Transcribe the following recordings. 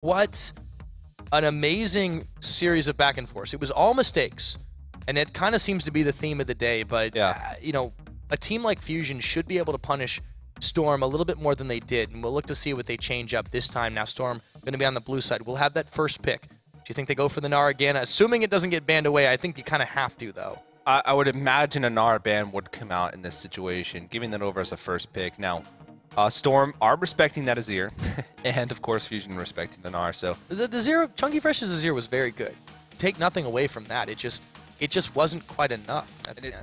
what an amazing series of back and forth. It was all mistakes, and it kind of seems to be the theme of the day. But, you know, a team like Fusion should be able to punish Storm a little bit more than they did, and we'll look to see what they change up this time. Now, Storm going to be on the blue side. We'll have that first pick. Do you think they go for the Gnar again? Assuming it doesn't get banned away, I think you kind of have to, though. I would imagine a Gnar ban would come out in this situation, giving that over as a first pick. Now, Storm are respecting that Azir, and of course Fusion respecting the Gnar. So the Zero, Chunky Fresh's Azir was very good. Take nothing away from that. It just wasn't quite enough.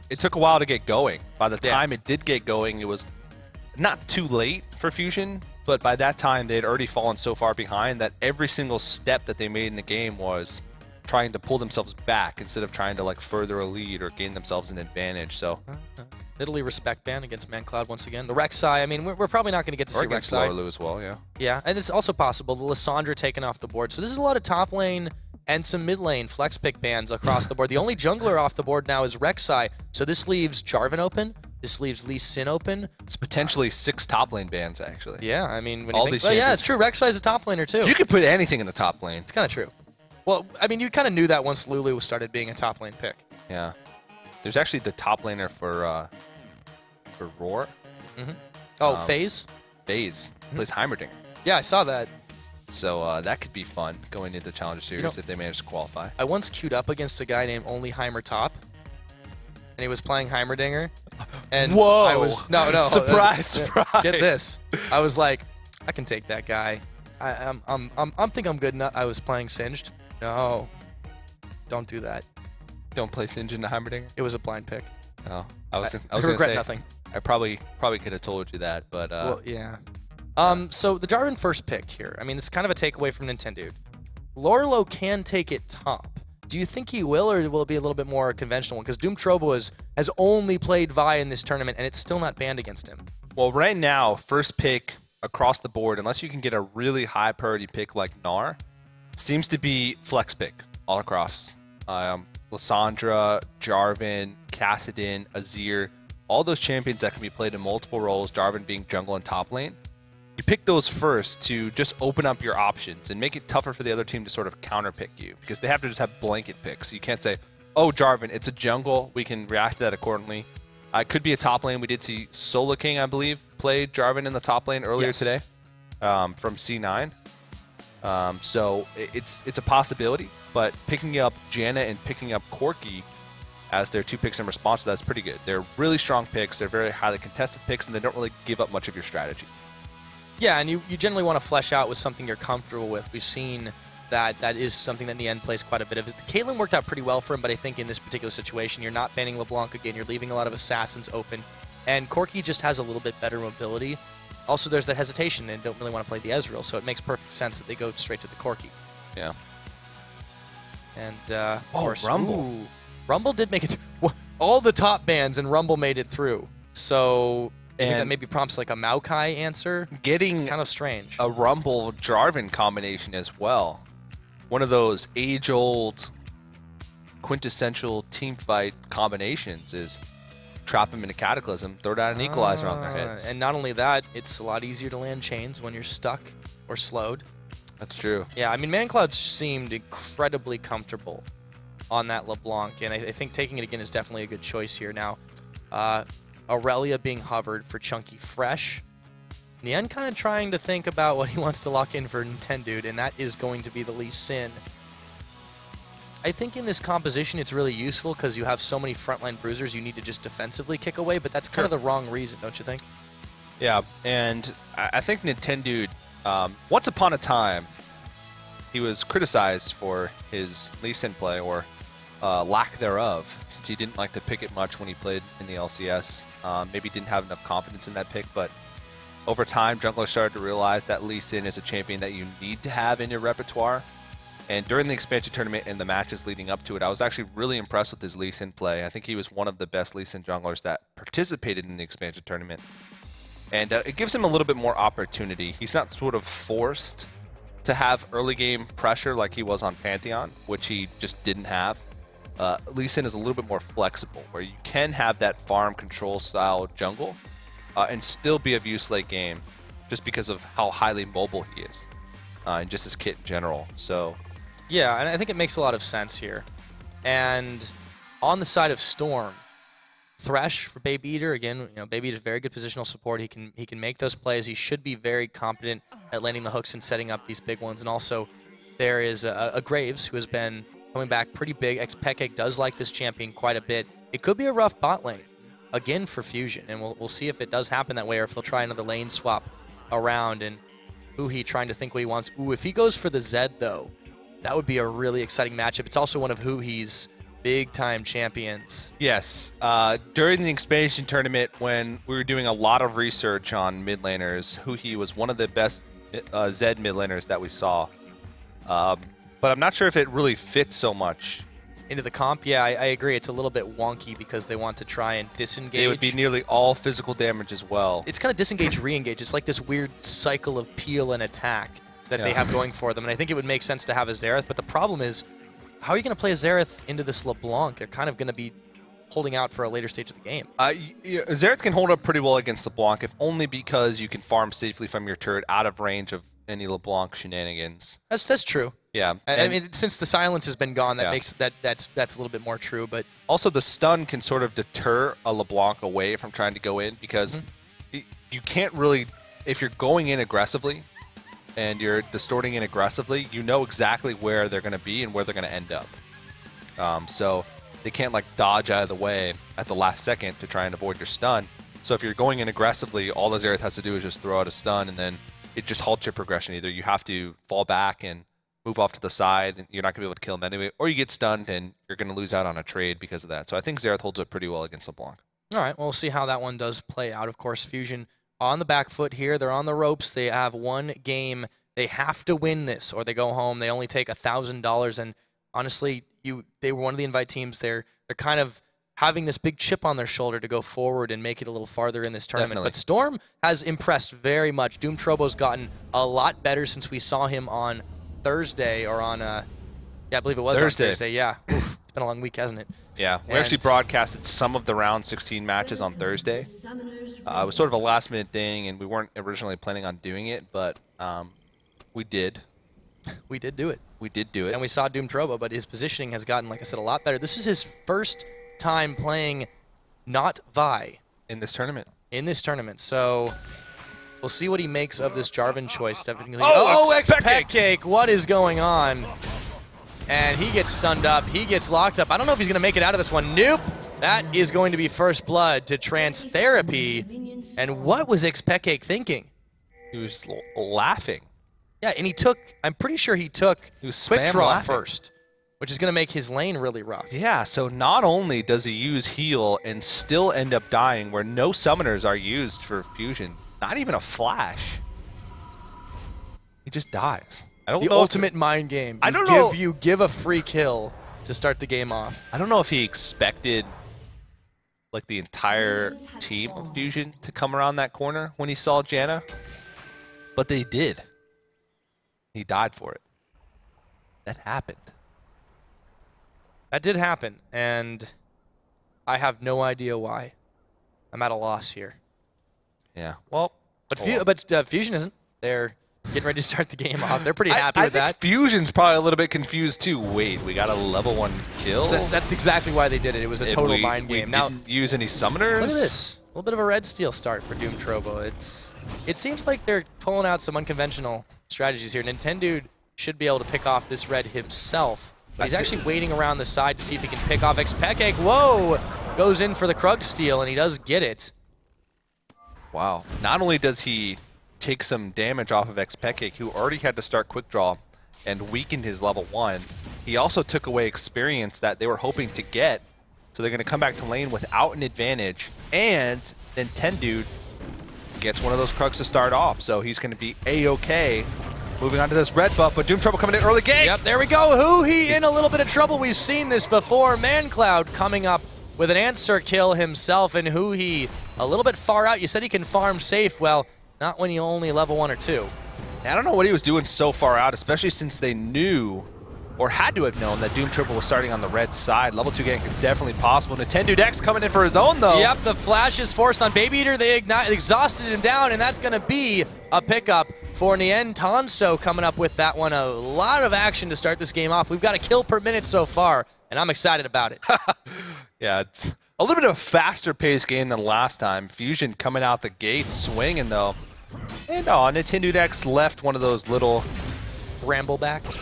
It took a while to get going. By the time it did get going, it was not too late for Fusion, but by that time they had already fallen so far behind that every single step that they made in the game was trying to pull themselves back instead of trying to like further a lead or gain themselves an advantage. So. Italy respect ban against ManCloud once again. The Rek'Sai, I mean, we're probably not going to get to see Rek'Sai. Or as well, yeah. Yeah, and it's also possible the Lissandra taken off the board. So this is a lot of top lane and some mid lane flex pick bans across the board. The only jungler off the board now is Rek'Sai. So this leaves Jarvan open. This leaves Lee Sin open. It's potentially 6 top lane bans, actually. Yeah, I mean, when you think, yeah, it's true. Rek'Sai is a top laner, too. You could put anything in the top lane. It's kind of true. Well, I mean, you kind of knew that once Lulu started being a top lane pick. Yeah. There's actually the top laner for Roar. Oh, FaZe? FaZe. Plays Heimerdinger. Yeah, I saw that. So that could be fun going into the Challenger Series if they manage to qualify. I once queued up against a guy named Only Heimer Top, and he was playing Heimerdinger. And whoa! I was no. Surprise! Surprise! Get this. I was like, I can take that guy. I'm think I'm good enough. I was playing Singed. No, don't do that. Don't play Singed into Heimerdinger. It was a blind pick. Oh, I was I gonna regret say, nothing. I probably could have told you that, but well, yeah. So the Jarvan first pick here. I mean, it's kind of a takeaway from Nintendo. Lorlo can take it top. Do you think he will, or will it be a little bit more conventional one? Because Doom Trobo has only played Vi in this tournament, and it's still not banned against him. Well, right now, first pick across the board, unless you can get a really high priority pick like Gnar, seems to be flex pick all across. Lissandra, Jarvan, Kassadin, Azir, all those champions that can be played in multiple roles, Jarvan being jungle and top lane. You pick those first to just open up your options and make it tougher for the other team to sort of counterpick you, because they have to just have blanket picks. You can't say, oh, Jarvan, it's a jungle. We can react to that accordingly. It could be a top lane. We did see Solar King, I believe, play Jarvan in the top lane earlier today from C9. So it's a possibility, but picking up Janna and picking up Corki as their 2 picks in response to that is pretty good. They're really strong picks. They're very highly contested picks, and they don't really give up much of your strategy. Yeah, and you generally want to flesh out with something you're comfortable with. We've seen that is something that Nien plays quite a bit of. Caitlyn worked out pretty well for him, but I think in this particular situation, you're not banning LeBlanc again. You're leaving a lot of assassins open, and Corki just has a little bit better mobility. Also, there's that hesitation. They don't really want to play the Ezreal, so it makes perfect sense that they go straight to the Corki. Yeah. And, of course, Rumble. Ooh, Rumble did make it through. All the top bans, and Rumble made it through. So I think that maybe prompts like a Maokai answer. Getting kind of strange. A Rumble Jarvan combination as well. One of those age-old quintessential team fight combinations is trap them in a Cataclysm, throw down an Equalizer on their heads. And not only that, it's a lot easier to land chains when you're stuck or slowed. That's true. Yeah, I mean, ManCloud seemed incredibly comfortable on that LeBlanc, and I think taking it again is definitely a good choice here. Now, Aurelia being hovered for Chunky Fresh. Nien kind of trying to think about what he wants to lock in for Nintendo, and that is going to be the Lee Sin. I think in this composition it's really useful because you have so many frontline bruisers you need to just defensively kick away, but that's kind of the wrong reason, don't you think? Yeah, and I think Nintendo, once upon a time, he was criticized for his Lee Sin play, or lack thereof, since he didn't like to pick it much when he played in the LCS. Maybe didn't have enough confidence in that pick, but over time, junglers started to realize that Lee Sin is a champion that you need to have in your repertoire. And during the expansion tournament and the matches leading up to it, I was actually really impressed with his Lee Sin play. I think he was one of the best Lee Sin junglers that participated in the expansion tournament. And it gives him a little bit more opportunity. He's not sort of forced to have early game pressure like he was on Pantheon, which he just didn't have. Lee Sin is a little bit more flexible, where you can have that farm control style jungle and still be of use late game, just because of how highly mobile he is. and just his kit in general. So yeah, and I think it makes a lot of sense here. And on the side of Storm, Thresh for Baby Eater, again, you know, Baby Eater's very good positional support. He can make those plays. He should be very competent at landing the hooks and setting up these big ones. And also, there is a Graves who has been coming back pretty big. xPeke does like this champion quite a bit. It could be a rough bot lane, again, for Fusion. And we'll see if it does happen that way or if they'll try another lane swap around. And Uhi trying to think what he wants. Ooh, if he goes for the Zed, though, that would be a really exciting matchup. It's also one of Uhi's big-time champions. yes, during the expansion tournament, when we were doing a lot of research on mid laners, Huhi was one of the best Zed mid laners that we saw. But I'm not sure if it really fits so much Into the comp, yeah, I agree. It's a little bit wonky because they want to try and disengage. It would be nearly all physical damage as well. It's kind of disengage, re-engage. It's like this weird cycle of peel and attack that they have going for them. And I think it would make sense to have a Xerath. But the problem is, how are you going to play a Xerath into this LeBlanc? They're kind of going to be holding out for a later stage of the game. Xerath can hold up pretty well against LeBlanc, if only because you can farm safely from your turret out of range of any LeBlanc shenanigans. That's true. Yeah, I mean, since the silence has been gone, that makes that's a little bit more true. But also, the stun can sort of deter a LeBlanc away from trying to go in because you can't really, if you're going in aggressively and you're distorting in aggressively, you know exactly where they're going to be and where they're going to end up. So they can't like dodge out of the way at the last second to try and avoid your stun. So if you're going in aggressively, all the Xerath has to do is just throw out a stun, and then it just halts your progression. Either you have to fall back and move off to the side, and you're not going to be able to kill him anyway, or you get stunned and you're going to lose out on a trade because of that. So I think Xerath holds up pretty well against LeBlanc. All right, well, we'll see how that one does play out. Of course, Fusion on the back foot here. They're on the ropes. They have one game. They have to win this or they go home. They only take $1,000, and honestly, they were one of the invite teams. They're kind of having this big chip on their shoulder to go forward and make it a little farther in this tournament. Definitely. But Storm has impressed very much. Doom Trobo's gotten a lot better since we saw him on Thursday or on, yeah, I believe it was Thursday. on Thursday. Yeah, oof, it's been a long week, hasn't it? Yeah, we actually broadcasted some of the round 16 matches on Thursday. It was sort of a last-minute thing, and we weren't originally planning on doing it, but we did. We did do it. We did do it. And we saw Doom Trobo, but his positioning has gotten, like I said, a lot better. This is his first time playing not Vi in this tournament. So we'll see what he makes of this Jarvan choice. Oh, xPeke! What is going on? And he gets stunned up. He gets locked up. I don't know if he's going to make it out of this one. Nope. That is going to be first blood to Trance Therapy. And what was xPeke thinking? He was laughing. Yeah, and he took, I'm pretty sure he took quick draw first, which is going to make his lane really rough. Yeah, so not only does he use heal and still end up dying where no summoners are used for Fusion, not even a flash, he just dies. I don't know. The ultimate mind game. I don't know. You give a free kill to start the game off. I don't know if he expected like the entire team of Fusion to come around that corner when he saw Janna, but they did. He died for it. That happened. That did happen, and I have no idea why. I'm at a loss here. Yeah. Well, but Fusion isn't. They're getting ready to start the game off. They're pretty happy with that. Fusion's probably a little bit confused too. Wait, we got a level 1 kill? That's exactly why they did it. It was a total mind game. Now, didn't use any summoners? Look at this. A little bit of a red steel start for Doom Trobo. It seems like they're pulling out some unconventional strategies here. Nintendo should be able to pick off this red himself. But he's actually waiting around the side to see if he can pick off xPeke. Whoa! Goes in for the Krug steal, and he does get it. Wow. Not only does he take some damage off of xPeke, who already had to start quick draw and weakened his level 1, he also took away experience that they were hoping to get. So they're going to come back to lane without an advantage. And then Tendude gets one of those Krugs to start off. So he's going to be A-OK. Moving on to this red buff, but Doom Trouble coming in early game. Yep, there we go. He in a little bit of trouble. We've seen this before. ManCloud coming up with an answer kill himself, and he a little bit far out. You said he can farm safe. Well, not when you only level 1 or 2. I don't know what he was doing so far out, especially since they knew or had to have known that Doom Triple was starting on the red side. Level 2 gank is definitely possible. Nintendo Dex coming in for his own, though. Yep, the flash is forced on Baby Eater. They exhausted him down, and that's going to be a pickup for Nien Tanso coming up with that one. A lot of action to start this game off. We've got a kill per minute so far, and I'm excited about it. Yeah, it's a little bit of a faster paced game than last time. Fusion coming out the gate swinging though. And Nintendo X left one of those little Ramblebacks.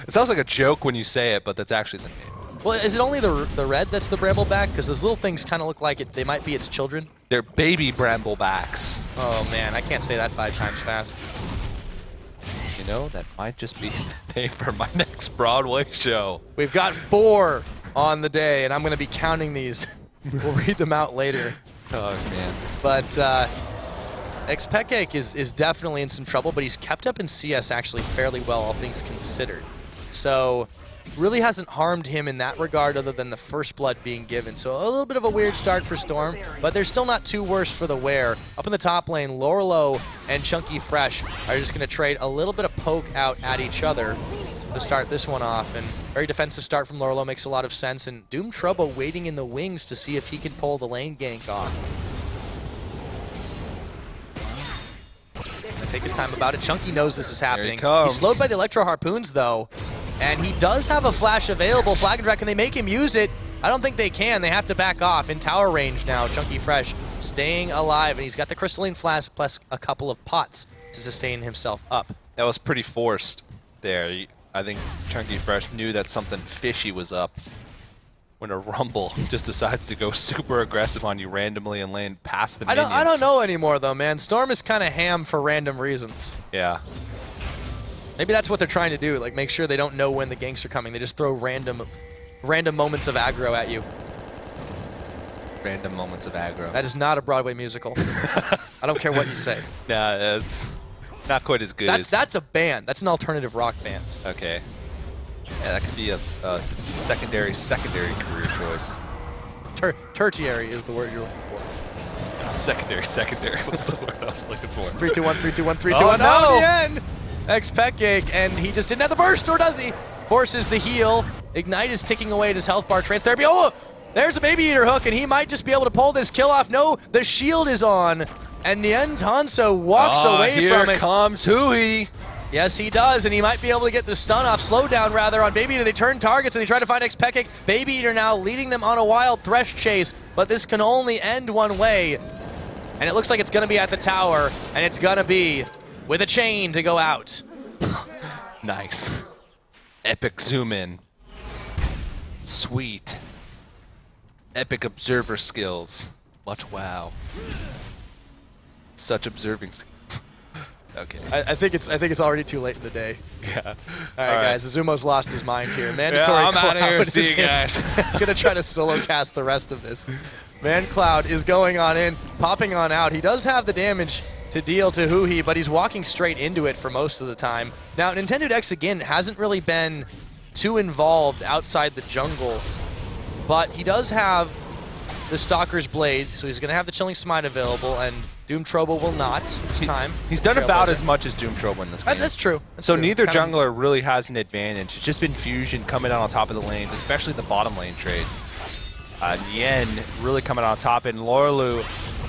It sounds like a joke when you say it, but that's actually the name. Well, is it only the red that's the Brambleback? Because those little things kind of look like they might be its children. They're baby Bramblebacks. Oh man, I can't say that 5 times fast. You know, that might just be the name for my next Broadway show. We've got 4 on the day, and I'm going to be counting these. We'll read them out later. Oh man. But Xpeke is definitely in some trouble, but he's kept up in CS actually fairly well, all things considered. So really hasn't harmed him in that regard other than the first blood being given. So a little bit of a weird start for Storm, but they're still not too worse for the wear. Up in the top lane, Lorelo and Chunky Fresh are just going to trade a little bit of poke out at each other to start this one off. And very defensive start from Lorelo makes a lot of sense. And Doom Trouble waiting in the wings to see if he can pull the lane gank off. He's going to take his time about it. Chunky knows this is happening. He's slowed by the Electro Harpoons, though. And he does have a flash available. Flag and Drag, can they make him use it? I don't think they can. They have to back off. In tower range now, Chunky Fresh staying alive. And he's got the Crystalline Flask plus a couple of pots to sustain himself up. That was pretty forced there. I think Chunky Fresh knew that something fishy was up when a Rumble just decides to go super aggressive on you randomly and lane past the minions. I don't know anymore, though, man. Storm is kind of ham for random reasons. Yeah. Maybe that's what they're trying to do, like make sure they don't know when the ganks are coming. They just throw random moments of aggro at you. Random moments of aggro. That is not a Broadway musical. I don't care what you say. Nah, it's not quite as good. That's a band. That's an alternative rock band. Okay. Yeah, that could be a secondary career choice. Tertiary is the word you're looking for. Secondary was the word I was looking for. 3, 2, 1, 3, 2, 1, 3, 2, 1. No! The end. Xpeke, and he just didn't have the burst, or does he? Forces the heal. Ignite is ticking away at his health bar. Trance therapy. Oh, there's a Baby Eater hook, and he might just be able to pull this kill off. No, the shield is on, and Nien Tanso walks away from it. Here comes Hui. Yes, he does, and he might be able to get the stun off, slowdown rather, on Baby Eater. They turn targets, and they try to find Xpeke. Baby Eater now leading them on a wild Thresh chase, but this can only end one way. And it looks like it's going to be at the tower, and it's going to be with a chain to go out. Nice. Epic zoom in. Sweet. Epic observer skills. Much wow. Such observing skills. Okay. I think it's already too late in the day. Yeah. All right, guys. Azumo's lost his mind here. Mandatory I'm Cloud out of here. See you guys. Gonna try to solo cast the rest of this. Man Cloud is going on in, popping on out. He does have the damage to deal to Hui, but he's walking straight into it for most of the time. Now, Nintendo X, again, hasn't really been too involved outside the jungle, but he does have the Stalker's Blade, so he's going to have the Chilling Smite available, and Doom Trouble will not this time. He's done about as much as Doom Trouble in this game. That's true. So neither jungler really has an advantage. It's just been Fusion coming out on top of the lanes, especially the bottom lane trades. Nien really coming on top, and Lorelu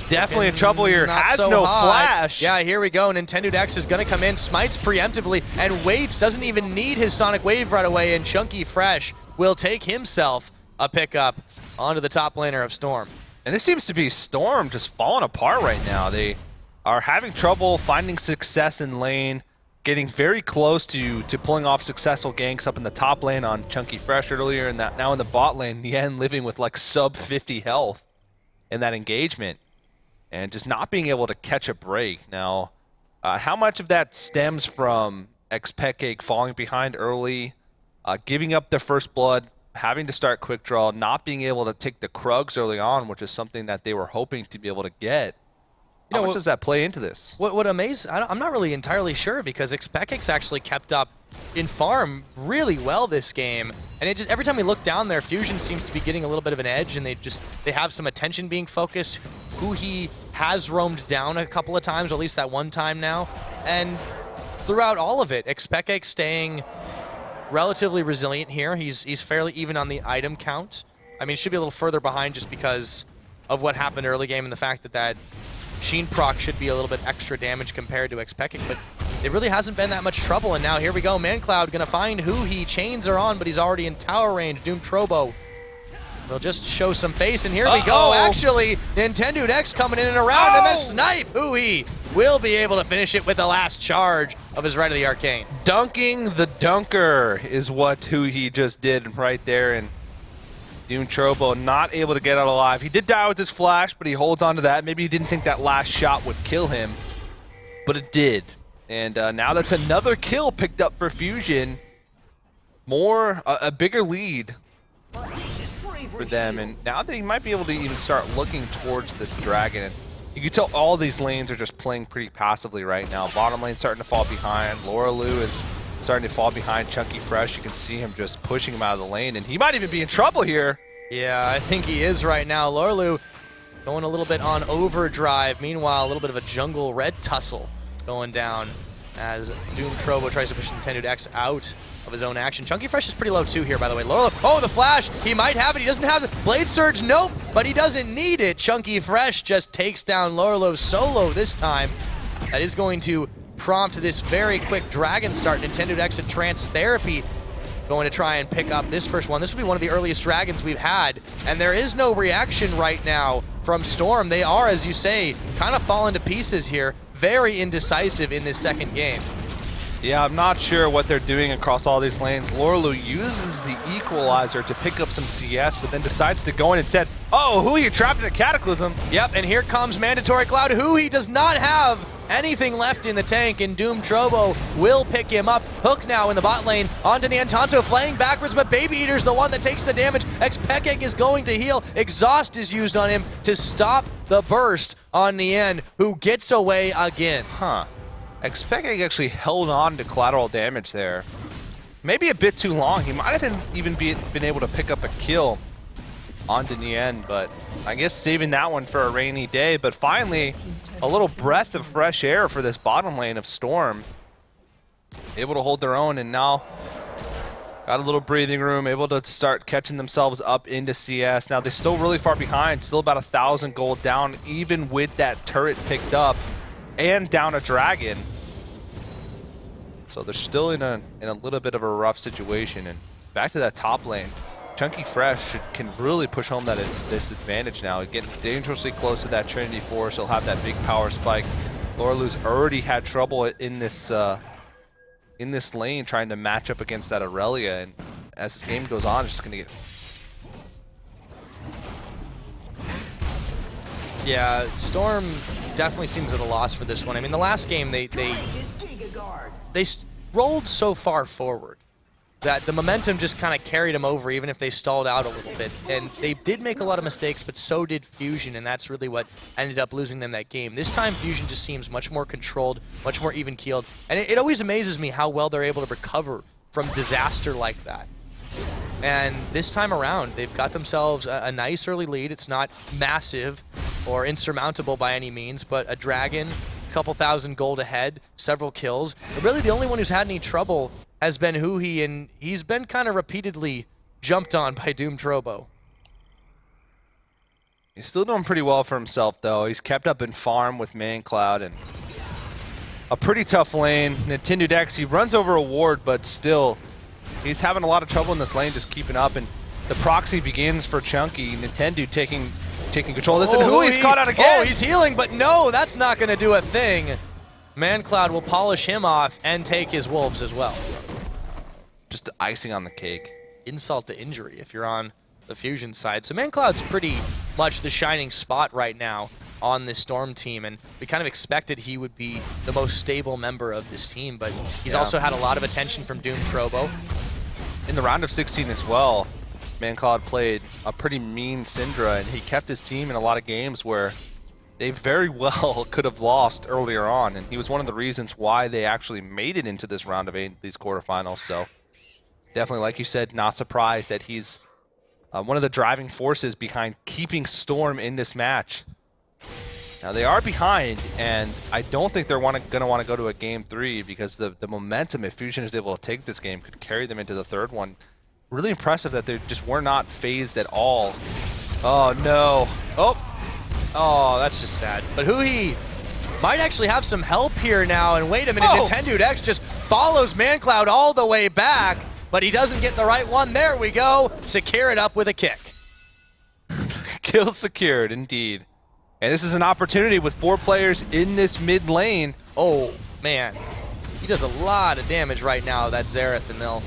definitely in trouble here. Has no flash. Yeah, here we go. Nintendo X is going to come in, smites preemptively, and waits. Doesn't even need his Sonic Wave right away, and Chunky Fresh will take himself a pickup onto the top laner of Storm. And this seems to be Storm just falling apart right now. They are having trouble finding success in lane, getting very close to pulling off successful ganks up in the top lane on Chunky Fresh earlier, and now in the bot lane, Nien living with like sub 50 health in that engagement, and just not being able to catch a break. Now, how much of that stems from Xpeke falling behind early, giving up their first blood, having to start quick draw, not being able to take the Krugs early on, which is something that they were hoping to be able to get? How much does that play into this? What amazing? I'm not really entirely sure, because Xpeke's actually kept up in farm really well this game, and it just every time we look down there, Fusion seems to be getting a little bit of an edge, and they have some attention being focused. He has roamed down a couple of times, or at least that one time now, and throughout all of it, Xpeke staying relatively resilient here. He's fairly even on the item count. I mean, he should be a little further behind just because of what happened early game and the fact that Sheen proc should be a little bit extra damage compared to Xpecic, but it really hasn't been that much trouble. And now here we go, ManCloud gonna find Huhi. Chains are on, but he's already in tower range. Doom Trobo will just show some face, and here we go. Actually, Nintendo X coming in and around, and then snipe. Huhi will be able to finish it with the last charge of his Right of the Arcane. Dunking the dunker is what Huhi just did right there, and Doom Trobo not able to get out alive. He did die with his flash, but he holds on to that. Maybe he didn't think that last shot would kill him, but it did. And now that's another kill picked up for Fusion. A bigger lead for them, and now they might be able to even start looking towards this dragon. And you can tell all these lanes are just playing pretty passively right now. Bottom lane starting to fall behind. Lorelou is starting to fall behind Chunky Fresh. You can see him just pushing him out of the lane, and he might even be in trouble here. Yeah, I think he is right now. Lorelou going a little bit on overdrive. Meanwhile, a little bit of a jungle red tussle going down as Doom Trobo tries to push Nintendo X out of his own action. Chunky Fresh is pretty low too here, by the way. Lorelou, oh, the flash, he might have it. He doesn't have the Blade Surge, nope, but he doesn't need it. Chunky Fresh just takes down Lorelou solo this time. That is going to prompt this very quick dragon start. Nintendo X and Trance Therapy going to try and pick up this first one. This will be one of the earliest dragons we've had, and there is no reaction right now from Storm. They are, as you say, kind of falling to pieces here. Very indecisive in this second game. Yeah, I'm not sure what they're doing across all these lanes. Lorelou uses the equalizer to pick up some CS, but then decides to go in and said, oh, Huhi, you're trapped in a Cataclysm. Yep, and here comes Mandatory Cloud. Huhi does not have anything left in the tank, and Doom Trobo will pick him up. Hook now in the bot lane onto Niantanto, flying backwards, but Baby Eater's the one that takes the damage. Xpecic is going to heal. Exhaust is used on him to stop the burst on Nian, who gets away again. Huh. Xpecic actually held on to collateral damage there. Maybe a bit too long. He might have even been able to pick up a kill onto Nian, but I guess saving that one for a rainy day. But finally, a little breath of fresh air for this bottom lane of Storm. Able to hold their own, and now got a little breathing room, able to start catching themselves up into CS. Now they're still really far behind, still about 1,000 gold down, even with that turret picked up and down a dragon. So they're still in a little bit of a rough situation. And back to that top lane, Chunky Fresh can really push home this advantage now. Getting dangerously close to that Trinity Force. He'll have that big power spike. Lorelou's already had trouble in this lane trying to match up against that Aurelia, and as this game goes on, it's just gonna get. Yeah, Storm definitely seems at a loss for this one. I mean, the last game they rolled so far forward that the momentum just kind of carried them over, even if they stalled out a little bit. And they did make a lot of mistakes, but so did Fusion, and that's really what ended up losing them that game. This time, Fusion just seems much more controlled, much more even-keeled, and it always amazes me how well they're able to recover from disaster like that. And this time around, they've got themselves a nice early lead. It's not massive or insurmountable by any means, but a dragon, a couple thousand gold ahead, several kills. But really, the only one who's had any trouble has been Huhi, and he's been kind of repeatedly jumped on by Doom Trobo. He's still doing pretty well for himself, though. He's kept up in farm with ManCloud, and a pretty tough lane. Nintendo X, he runs over a ward, but still, he's having a lot of trouble in this lane, just keeping up. And the proxy begins for Chunky. Nintendo taking control of this, and Hui's caught out again. Oh, he's healing, but no, that's not going to do a thing. ManCloud will polish him off and take his wolves as well. Just icing on the cake. Insult to injury if you're on the Fusion side. So ManCloud's pretty much the shining spot right now on this Storm team, and we kind of expected he would be the most stable member of this team, but he's also had a lot of attention from Doom Trobo. In the round of 16 as well, ManCloud played a pretty mean Syndra, and he kept his team in a lot of games where they very well could have lost earlier on, and he was one of the reasons why they actually made it into this round of 8, these quarterfinals. So definitely, like you said, not surprised that he's one of the driving forces behind keeping Storm in this match. Now they are behind, and I don't think they're going to want to go to a game 3, because the momentum, if Fusion is able to take this game, could carry them into the third one. Really impressive that they just were not phased at all. Oh no. Oh, Oh, that's just sad. But Huhi might actually have some help here now. And wait a minute, Nintendo X just follows ManCloud all the way back, but he doesn't get the right one. There we go. Secure it up with a kick. Kill secured, indeed. And this is an opportunity with 4 players in this mid lane. Oh, man. He does a lot of damage right now, that Xerath, and they'll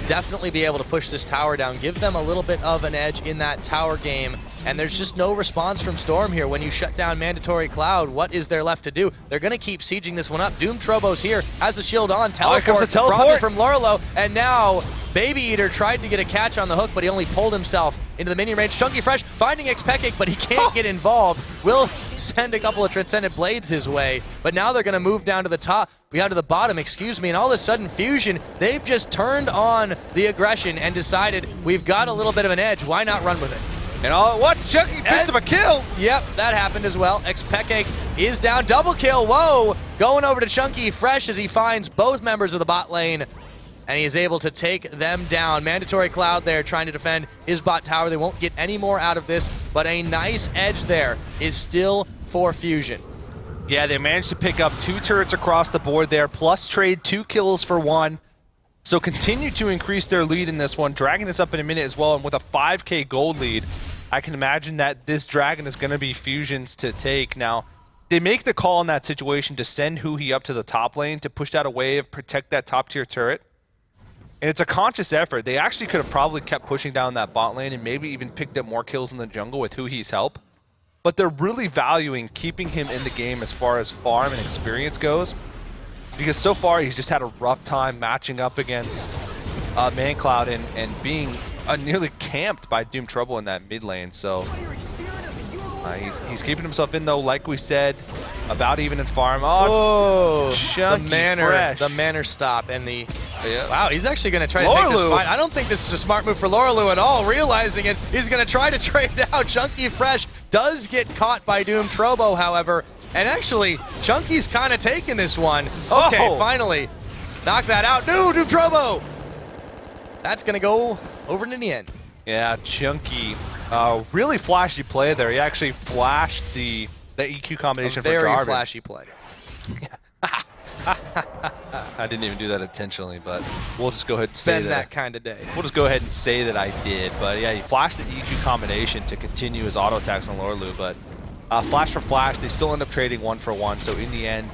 definitely be able to push this tower down, give them a little bit of an edge in that tower game. And there's just no response from Storm here. When you shut down Mandatory Cloud, what is there left to do? They're going to keep sieging this one up. Doom Trobo's here, has the shield on, teleport from Lorlo, and now Baby Eater tried to get a catch on the hook, but he only pulled himself into the minion range. Chunky Fresh finding Xpekik, but he can't get involved. Will send a couple of Transcendent Blades his way, but now they're going to move down to the top, down to the bottom, excuse me, and all of a sudden Fusion, they've just turned on the aggression and decided we've got a little bit of an edge. Why not run with it? And all what? Chunky picks up a kill. Yep, that happened as well. Xpekik is down. Double kill. Whoa! Going over to Chunky Fresh as he finds both members of the bot lane. And he is able to take them down. Mandatory Cloud there trying to defend his bot tower. They won't get any more out of this, but a nice edge there is still for Fusion. Yeah, they managed to pick up 2 turrets across the board there, plus trade 2 kills for 1. So continue to increase their lead in this one. Dragon is up in a minute as well, and with a 5k gold lead, I can imagine that this Dragon is going to be Fusion's to take. Now, they make the call in that situation to send Huhi up to the top lane to push out a wave, protect that top tier turret. And it's a conscious effort. They actually could have probably kept pushing down that bot lane and maybe even picked up more kills in the jungle with Huhi's help. But they're really valuing keeping him in the game as far as farm and experience goes. Because so far, he's just had a rough time matching up against ManCloud and being nearly camped by Doom Trouble in that mid lane. So he's keeping himself in, though, like we said, about even in farm. Oh, the manner stop and the... Wow, he's actually going to try to take this fight. I don't think this is a smart move for Lorelu at all. Realizing it, he's going to try to trade out. Chunky Fresh does get caught by Doom Trobo, however. And actually, Chunky's kind of taking this one. Okay, finally. Knock that out. No, Doom Trobo! That's going to go over to the end. Yeah, Chunky. Really flashy play there. He actually flashed the EQ combination for Jarvan. Very flashy play. I didn't even do that intentionally, but we'll just go ahead and say that kind of day. We'll just go ahead and say that I did. But yeah, he flashed the EQ combination to continue his auto attacks on Lorelu, but flash for flash, they still end up trading 1 for 1. So in the end,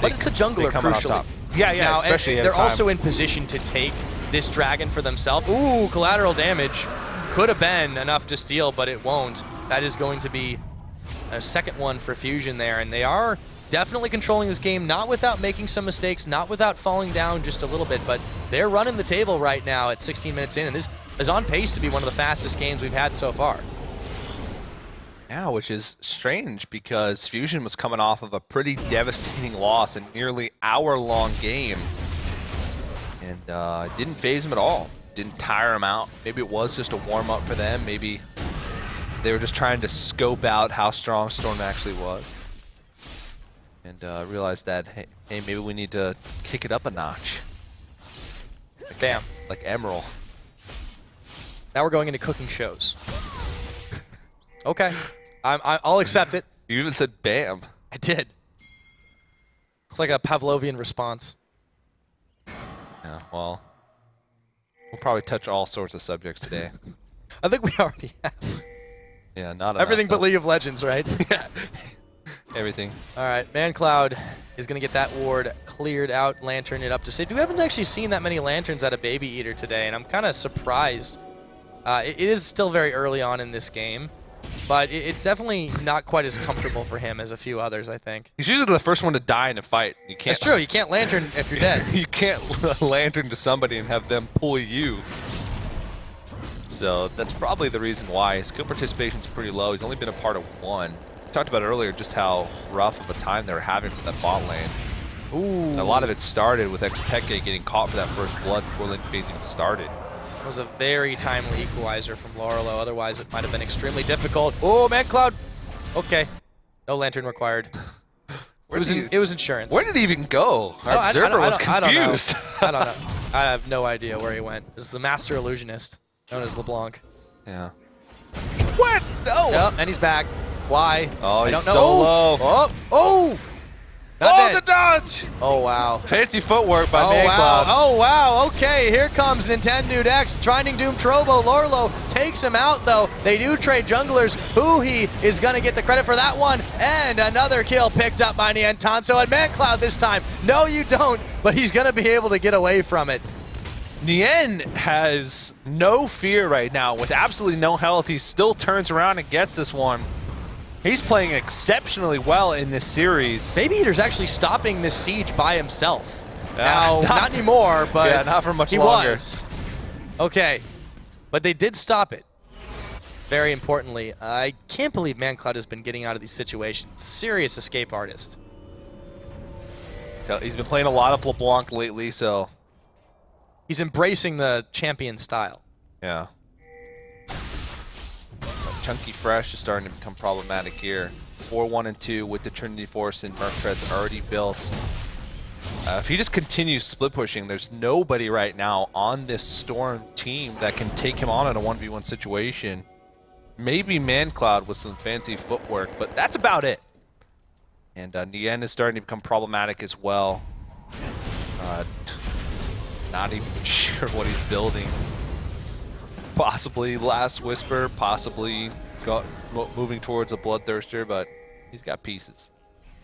but it's the jungler crucially. Yeah, now, especially they're also in position to take this Dragon for themselves. Ooh, collateral damage. Could have been enough to steal, but it won't. That is going to be a second one for Fusion there, and they are definitely controlling this game, not without making some mistakes, not without falling down just a little bit, but they're running the table right now at 16 minutes in, and this is on pace to be one of the fastest games we've had so far. Yeah, which is strange because Fusion was coming off of a pretty devastating loss, a nearly hour-long game, and it didn't phase him at all. Didn't tire him out. Maybe it was just a warm-up for them. Maybe they were just trying to scope out how strong Storm actually was. And realized that, hey, maybe we need to kick it up a notch. Bam. Like Emerald. Now we're going into cooking shows. Okay. I'll accept it. You even said bam. I did. It's like a Pavlovian response. Yeah, well, we'll probably touch all sorts of subjects today. I think we already have. Yeah, not everything enough, but League of Legends, right? Yeah. Everything. All right, ManCloud is going to get that ward cleared out, lantern it up to safety. We haven't actually seen that many lanterns out of Baby Eater today, and I'm kind of surprised. It is still very early on in this game, but it's definitely not quite as comfortable for him as a few others, I think. He's usually the first one to die in a fight. You can't. That's true. You can't lantern if you're dead. You can't lantern to somebody and have them pull you. So that's probably the reason why. His skill participation is pretty low. He's only been a part of 1. We talked about earlier just how rough of a time they were having for that bot lane. Ooh. And a lot of it started with Xpekik getting caught for that first blood before lane phase even started. It was a very timely equalizer from Lorelo. Otherwise, it might have been extremely difficult. Oh, ManCloud. Okay. No lantern required. It was insurance. Where did he even go? Our observer was confused. I don't know. I have no idea where he went. It was the master illusionist, known as LeBlanc. Yeah. What? No. Yep, and he's back. Why? Oh, I he's don't know. so low. Oh! Oh! Not Oh, dead. the dodge! Oh, wow. Fancy footwork by Oh, Man wow. Cloud. Oh, wow. Okay, here comes Nintendo X. Trying Doom Trovo. Lorlo takes him out, though. They do trade junglers. Huhi is going to get the credit for that one. And another kill picked up by Niantanso. And Man Cloud this time. No, you don't. But he's going to be able to get away from it. Nien has no fear right now. With absolutely no health, he still turns around and gets this one. He's playing exceptionally well in this series. Baby Eater's actually stopping this siege by himself. Now, not- not anymore, but Yeah, not for much he longer. was. Okay, but they did stop it. Very importantly, I can't believe ManCloud has been getting out of these situations. Serious escape artist. He's been playing a lot of LeBlanc lately, so He's embracing the champion style. yeah. Chunky Fresh is starting to become problematic here. 4-1 and 2 with the Trinity Force and Merc Treads already built. If he just continues split pushing, there's nobody right now on this Storm team that can take him on in a 1v1 situation. Maybe ManCloud with some fancy footwork, but that's about it. And Nien is starting to become problematic as well. Not even sure what he's building. Possibly Last Whisper, possibly moving towards a Bloodthirster, but he's got pieces.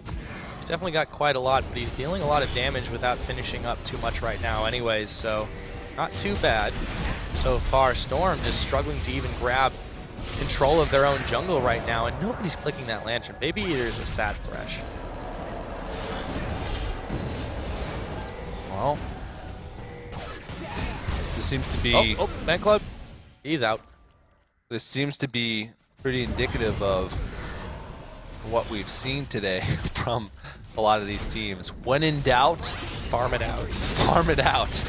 He's definitely got quite a lot, but he's dealing a lot of damage without finishing up too much right now anyways, so not too bad so far. Storm just struggling to even grab control of their own jungle right now, and nobody's clicking that Lantern. Baby Eater is a sad Thresh. Well, this seems to be... Oh, Man Club. He's out. This seems to be pretty indicative of what we've seen today from a lot of these teams. When in doubt, Farm it out. farm it out.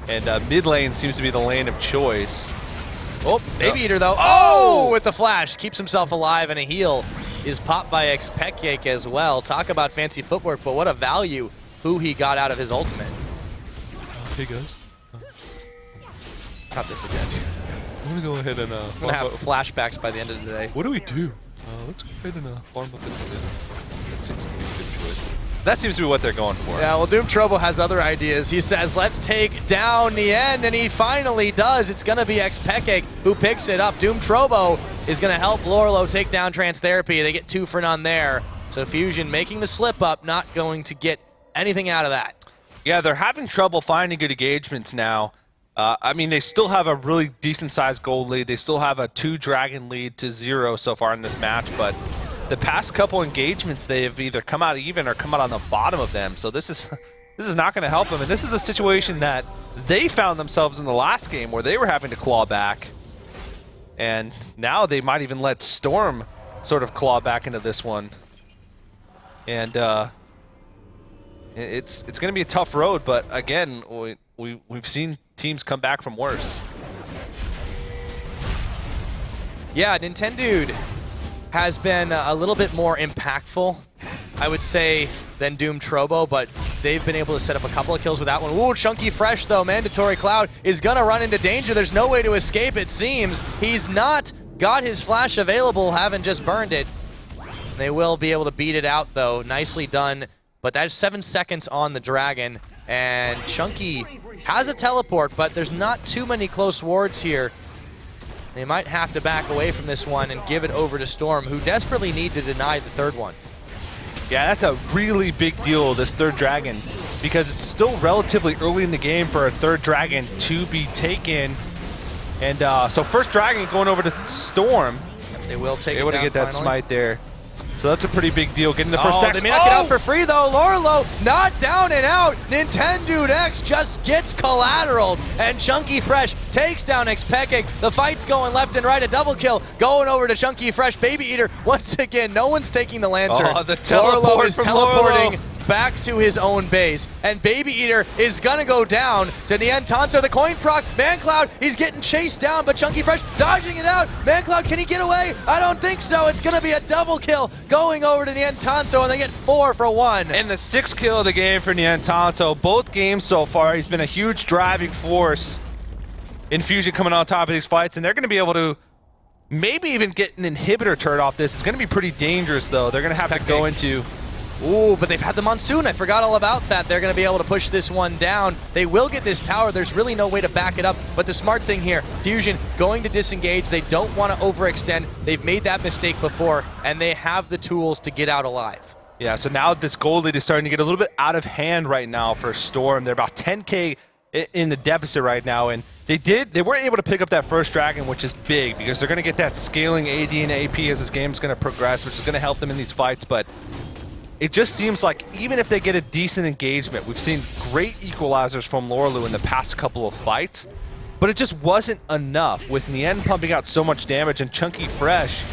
And mid lane seems to be the lane of choice. Oh, Baby Eater though. Oh, with the flash. Keeps himself alive, and a heal is popped by Xpekek as well. Talk about fancy footwork, but what a value who he got out of his ultimate. Hey guys. Not this again. I'm gonna go ahead and I'm gonna have flashbacks by the end of the day. What do we do? Let's go ahead and farm up the mid. That seems to be a good choice. That seems to be what they're going for. Yeah, well, Doom Trovo has other ideas. He says, let's take down Nien, and he finally does. It's going to be Xpekek who picks it up. Doom Trovo is going to help Lorlo take down Trance Therapy. They get 2 for none there. So Fusion making the slip up, not going to get anything out of that. Yeah, they're having trouble finding good engagements now. I mean, they still have a really decent-sized gold lead. They still have a 2-dragon lead to 0 so far in this match, but the past couple engagements, they have either come out even or come out on the bottom of them. So this is not going to help them. And this is a situation that they found themselves in the last game where they were having to claw back. And now they might even let Storm sort of claw back into this one. And it's going to be a tough road, but again, we've seen teams come back from worse. Yeah, Nintendude has been a little bit more impactful, I would say, than Doom Trovo, but they've been able to set up a couple of kills with that one. Ooh, Chunky Fresh, though. Mandatory Cloud is going to run into danger. There's no way to escape, it seems. He's not got his flash available, haven't just burned it. They will be able to beat it out, though. Nicely done, but that's 7 seconds on the Dragon, and Chunky has a teleport, but there's not too many close wards here. They might have to back away from this one and give it over to Storm, who desperately need to deny the third one. Yeah, that's a really big deal, this third Dragon, because it's still relatively early in the game for a third Dragon to be taken. And so first Dragon going over to Storm. They will take it able down to get that finally. smite there. So that's a pretty big deal. Getting the first They may not get out for free, though. Lorlo not down and out. Nintendo X just gets collateraled, and Chunky Fresh takes down Xpekek. The fight's going left and right. A double kill going over to Chunky Fresh. Baby Eater, once again, no one's taking the Lantern. Oh, the teleport Lorlo is from teleporting Lorlo back to his own base, and Baby Eater is gonna go down to Niantanso. The coin proc, ManCloud, he's getting chased down, but Chunky Fresh dodging it out. ManCloud, can he get away? I don't think so. It's gonna be a double kill going over to Niantanso, and they get 4 for 1. And the 6th kill of the game for Niantanso. Both games so far, he's been a huge driving force in Fusion coming on top of these fights, and they're gonna be able to maybe even get an inhibitor turret off this. It's going to be pretty dangerous, though. They're going to have to go into... Ooh, but they've had the Monsoon. I forgot all about that. They're going to be able to push this one down. They will get this tower. There's really no way to back it up. But the smart thing here, Fusion going to disengage. They don't want to overextend. They've made that mistake before, and they have the tools to get out alive. Yeah, so now this gold lead is starting to get a little bit out of hand right now for Storm. They're about 10K in the deficit right now, and they were able to pick up that first dragon, which is big because they're going to get that scaling AD and AP as this game's going to progress, which is going to help them in these fights. But it just seems like even if they get a decent engagement, we've seen great equalizers from Lorelu in the past couple of fights, but it just wasn't enough with Nien pumping out so much damage and Chunky Fresh.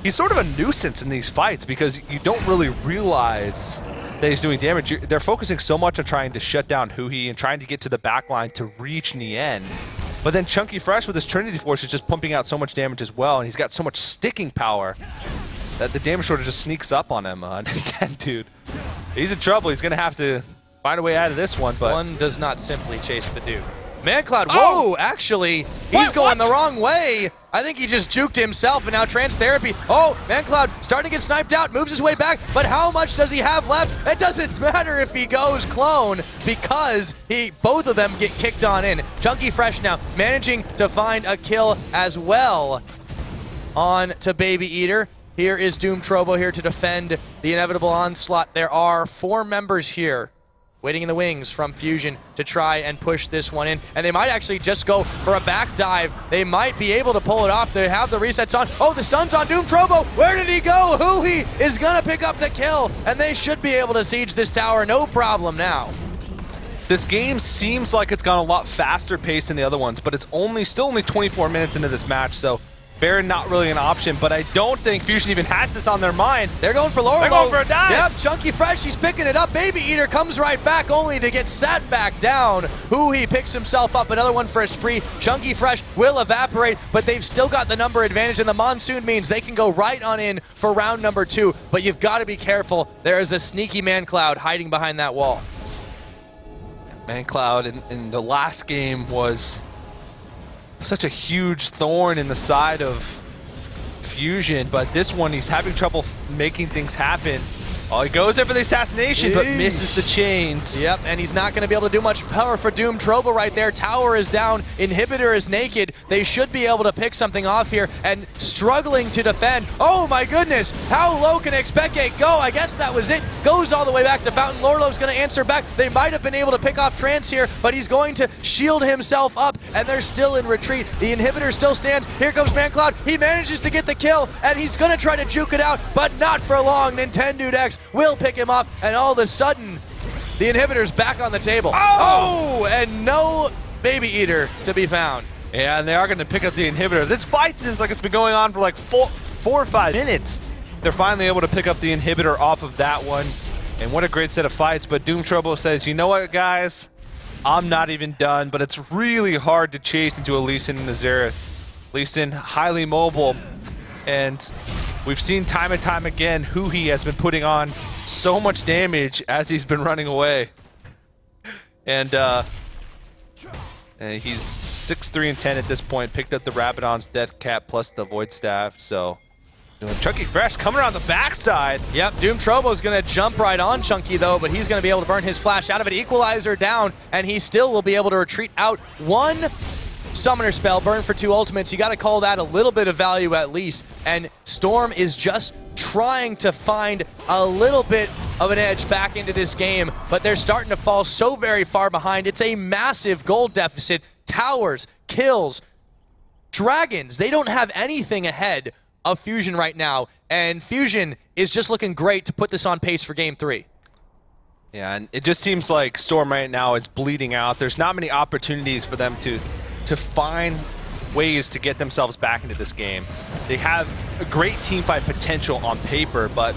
He's sort of a nuisance in these fights because you don't really realize that he's doing damage. They're focusing so much on trying to shut down Huhi and trying to get to the backline to reach Nien. But then Chunky Fresh with his Trinity Force is just pumping out so much damage as well, and he's got so much sticking power that the damage shortage just sneaks up on him. Dude, he's in trouble. He's going to have to find a way out of this one. But one does not simply chase the dude. ManCloud, whoa, actually, he's going the wrong way. I think he just juked himself, and now Trance Therapy. Oh, ManCloud starting to get sniped out, moves his way back, but how much does he have left? It doesn't matter if he goes clone because both of them get kicked on in. Chunky Fresh now managing to find a kill as well on to Baby Eater. Here is Doom Trobo here to defend the inevitable onslaught. There are 4 members here waiting in the wings from Fusion to try and push this one in. And they might actually just go for a back dive. They might be able to pull it off. They have the resets on. Oh, the stun's on Doom Trobo. Where did he go? Huhi is going to pick up the kill. And they should be able to siege this tower. No problem now. This game seems like it's gone a lot faster paced than the other ones, but it's still only 24 minutes into this match, so Baron not really an option, but I don't think Fusion even has this on their mind. They're going for Lorelu. They're going for a dive. Yep, Chunky Fresh, he's picking it up. Baby Eater comes right back only to get sat back down. Huhi picks himself up, another one for a spree. Chunky Fresh will evaporate, but they've still got the number advantage, and the Monsoon means they can go right on in for round number 2, but you've got to be careful. There is a sneaky ManCloud hiding behind that wall. ManCloud in the last game was such a huge thorn in the side of Fusion, but this one he's having trouble making things happen. Oh, he goes there for the assassination, but misses the chains. Yep, and he's not going to be able to do much power for Doom Trobo right there. Tower is down, Inhibitor is naked. They should be able to pick something off here, and struggling to defend. Oh my goodness, how low can Expectate go? I guess that was it. Goes all the way back to Fountain. Lorlo's going to answer back. They might have been able to pick off Trance here, but he's going to shield himself up, and they're still in retreat. The Inhibitor still stands. Here comes ManCloud. He manages to get the kill, and he's going to try to juke it out, but not for long. Nintendo X will pick him up, and all of a sudden, the Inhibitor's back on the table. Oh, and no Baby Eater to be found. Yeah, and they are going to pick up the Inhibitor. This fight seems like it's been going on for like 4 or 5 minutes. They're finally able to pick up the Inhibitor off of that one, and what a great set of fights. But Doom Trobo says, you know what, guys? I'm not even done, but it's really hard to chase into a Lee Sin and a Xerath. Lee Sin, highly mobile, and we've seen time and time again Huhi has been putting on so much damage as he's been running away. And he's 6-3 and 10 at this point. Picked up the Rabadon's Death Cap plus the Void Staff, so Chunky Fresh coming around the backside. Yep, Doom Trobo's going to jump right on Chunky though, but he's going to be able to burn his flash out of it. Equalizer down, and he still will be able to retreat out. 1 Summoner spell, burn for 2 ultimates. You got to call that a little bit of value at least. And Storm is just trying to find a little bit of an edge back into this game, but they're starting to fall so very far behind. It's a massive gold deficit. Towers, kills, dragons, they don't have anything ahead of Fusion right now, and Fusion is just looking great to put this on pace for Game 3. Yeah, and it just seems like Storm right now is bleeding out. There's not many opportunities for them to find ways to get themselves back into this game. They have a great teamfight potential on paper, but